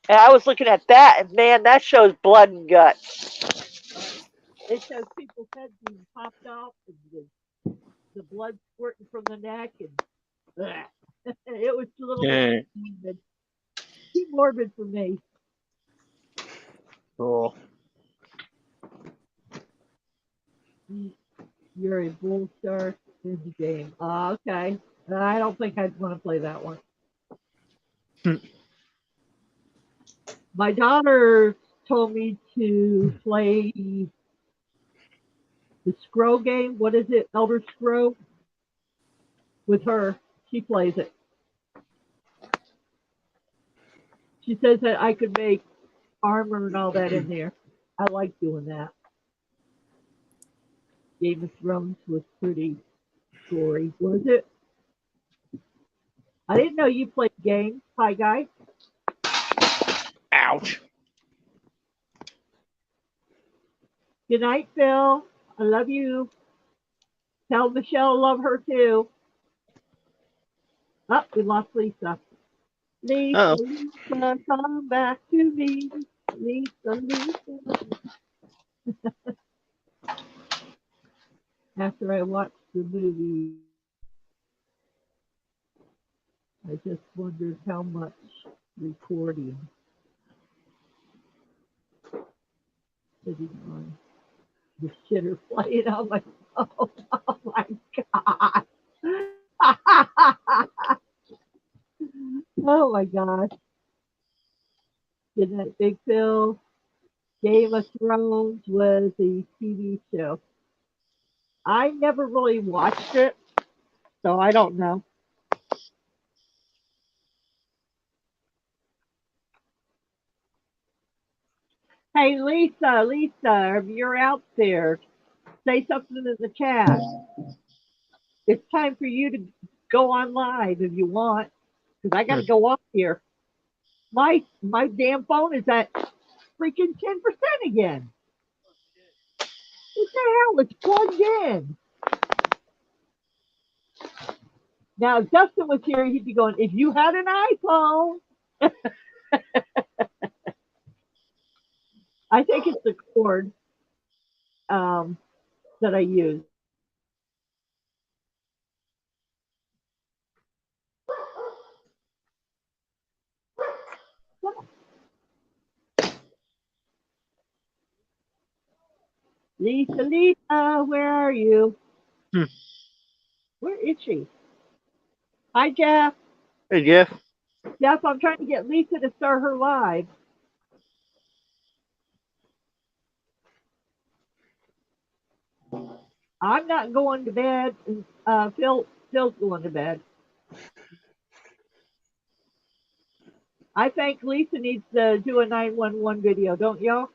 And I was looking at that, and man, that shows blood and guts. It shows people's heads being popped off, and the blood squirting from the neck, and it was a little bit too morbid for me. Cool. You're a bull star in the game. Okay. I don't think I'd want to play that one. My daughter told me to play the Scroll game. What is it? Elder Scroll? With her. She plays it. She says that I could make armor and all that in there. I like doing that. Game of Thrones was pretty gory, was it? I didn't know you played games. Hi, guy. Ouch. Good night, Phil. I love you. Tell Michelle I love her too. Oh, we lost Lisa. Lisa, Lisa, come back to me. Lisa. After I watched the movie, I just wondered how much recording sitting on the shitter playing on my phone. Oh my God. Oh my gosh. Good Night Big Phil. Game of Thrones was a TV show. I never really watched it, so I don't know. Hey, Lisa, if you're out there, say something in the chat. It's time for you to go on live if you want, because I got to go off here. My damn phone is at freaking 10% again. What the hell? It's plugged in. Now, if Dustin was here, he'd be going, if you had an iPhone. I think it's the cord that I use. Lisa, where are you? Where is she? Hi, Jeff. Hey, Jeff. Jeff, I'm trying to get Lisa to start her live. I'm not going to bed. Phil's going to bed. I think Lisa needs to do a 911 video, don't y'all?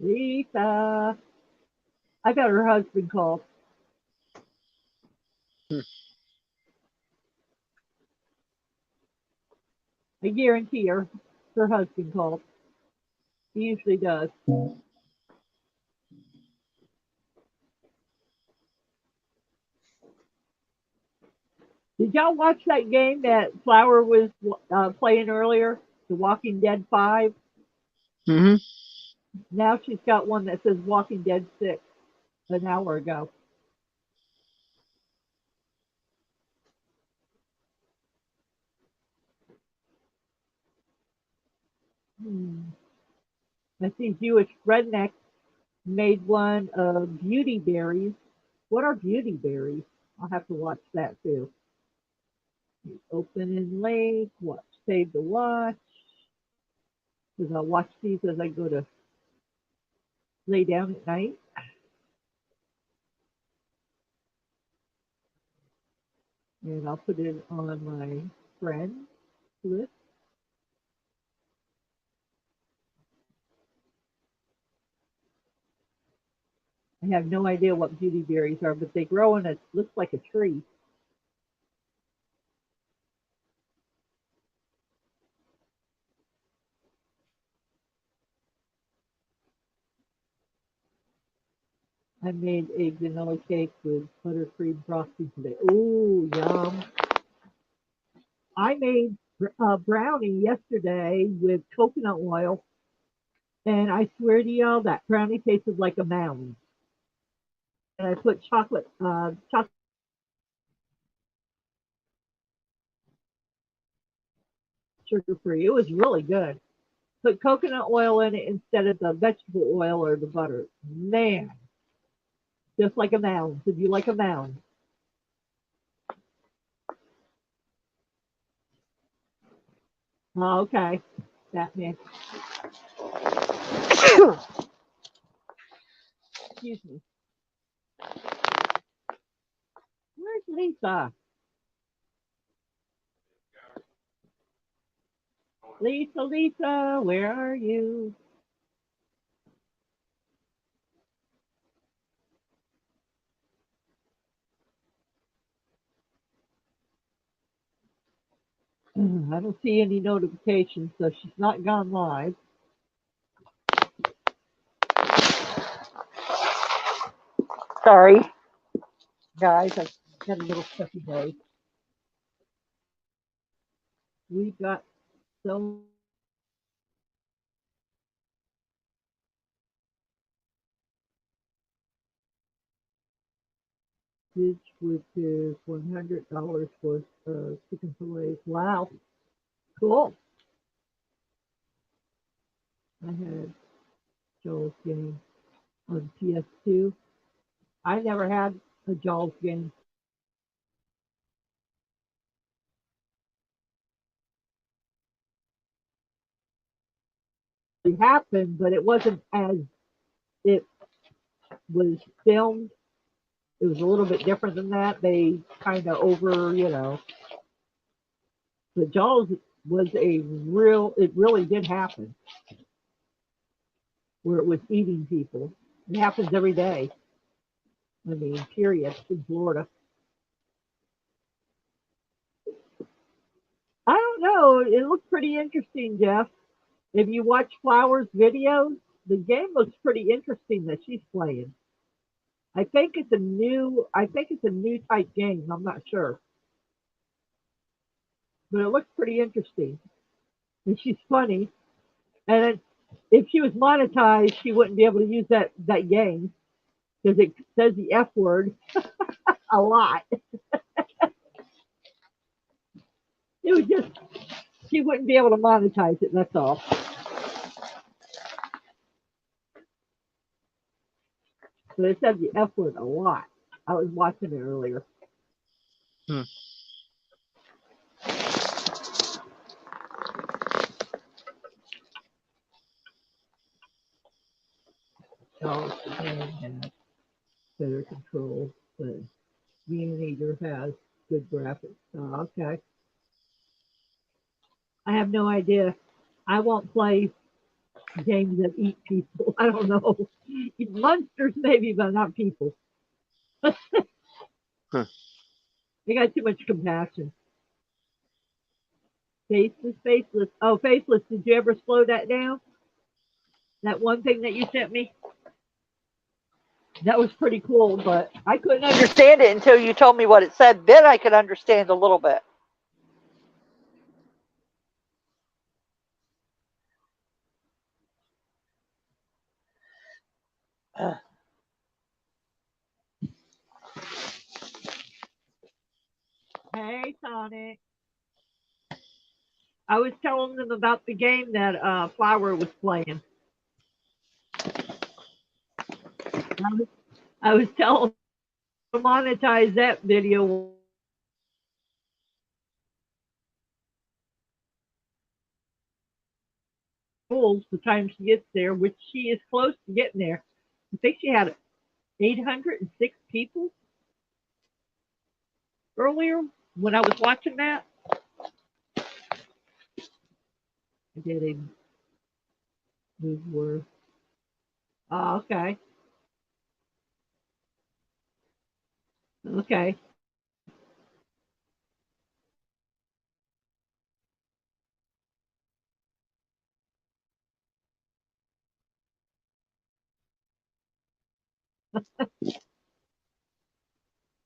Lisa. I got her husband called. I guarantee her husband called. He usually does. Did y'all watch that game that Flower was playing earlier? The Walking Dead 5? Mm-hmm. Now she's got one that says Walking Dead 6 an hour ago. I see Jewish Redneck made one of beauty berries. What are beauty berries? I'll have to watch that too. Open and link, watch, save to watch. Because I'll watch these as I go to lay down at night. And I'll put it on my friends list. I have no idea what beauty berries are, but they grow in looks like a tree. I made a vanilla cake with buttercream frosting today. Ooh, yum. I made a brownie yesterday with coconut oil, and I swear to y'all, that brownie tasted like a mountain. And I put chocolate sugar free. It was really good. Put coconut oil in it instead of the vegetable oil or the butter. Man, just like a mound. Did you like a mound? Oh, okay. Batman. Excuse me. Where's Lisa? Lisa, where are you? I don't see any notifications, so she's not gone live. Sorry, guys, I've had a little stuffy day. We've got so which is $100 worth of chicken fillets. Wow, cool. I had Joel's game on PS2. I never had a Jaws game. It happened, but it wasn't as it was filmed. It was a little bit different than that. They kind of but Jaws was it really did happen where it was eating people. It happens every day. I mean, period, in Florida. I don't know. It looks pretty interesting, Jeff. If you watch Flowers' videos, the game looks pretty interesting that she's playing. I think it's a new type game. I'm not sure. But it looks pretty interesting. And she's funny. And if she was monetized, she wouldn't be able to use that game because it says the F word a lot. It was just, she wouldn't be able to monetize it, that's all. But it said the F word a lot. I was watching it earlier. So the game has better control, but Eater has good graphics. Oh, okay. I have no idea. I won't play games that eat people. I don't know. Monsters maybe, but not people. They got too much compassion. Faceless. Oh, Faceless, did you ever slow that down? That one thing that you sent me? That was pretty cool, but I couldn't understand it until you told me what it said. Then I could understand a little bit. Hey, Sonic. I was telling them about the game that Flower was playing. I was telling them to monetize that video. The time she gets there, which she is close to getting there. I think she had 806 people earlier when I was watching that. I did a move word. Oh, okay. Okay.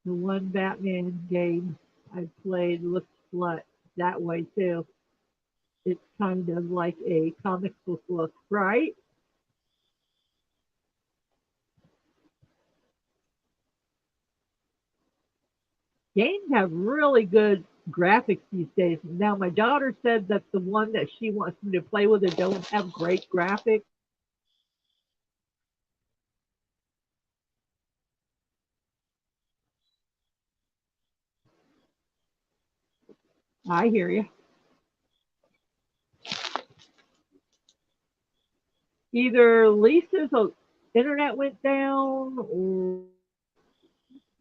The one Batman game I played looks like that way too. It's kind of like a comic book look, right? Games have really good graphics these days. Now, my daughter said that the one that she wants me to play with it don't have great graphics. I hear you. Either Lisa's internet went down or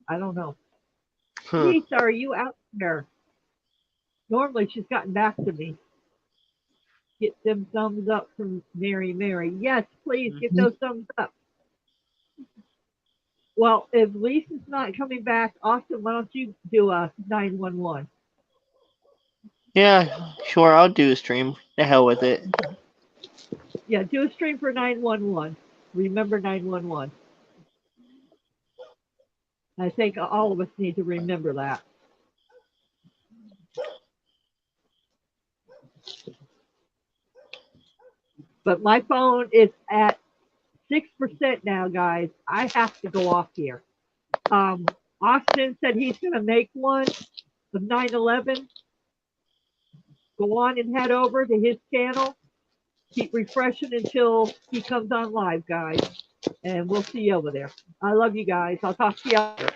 I don't know. Lisa, are you out there? Normally she's gotten back to me. Get them thumbs up from Mary. Yes, please get those thumbs up. Well, if Lisa's not coming back, Austin, why don't you do a 911? Yeah, sure. I'll do a stream. The hell with it. Yeah, do a stream for 911. Remember 911. I think all of us need to remember that. But my phone is at 6% now, guys. I have to go off here. Austin said he's going to make one of 9/11. Go on and head over to his channel. Keep refreshing until he comes on live, guys. And we'll see you over there. I love you guys. I'll talk to you later.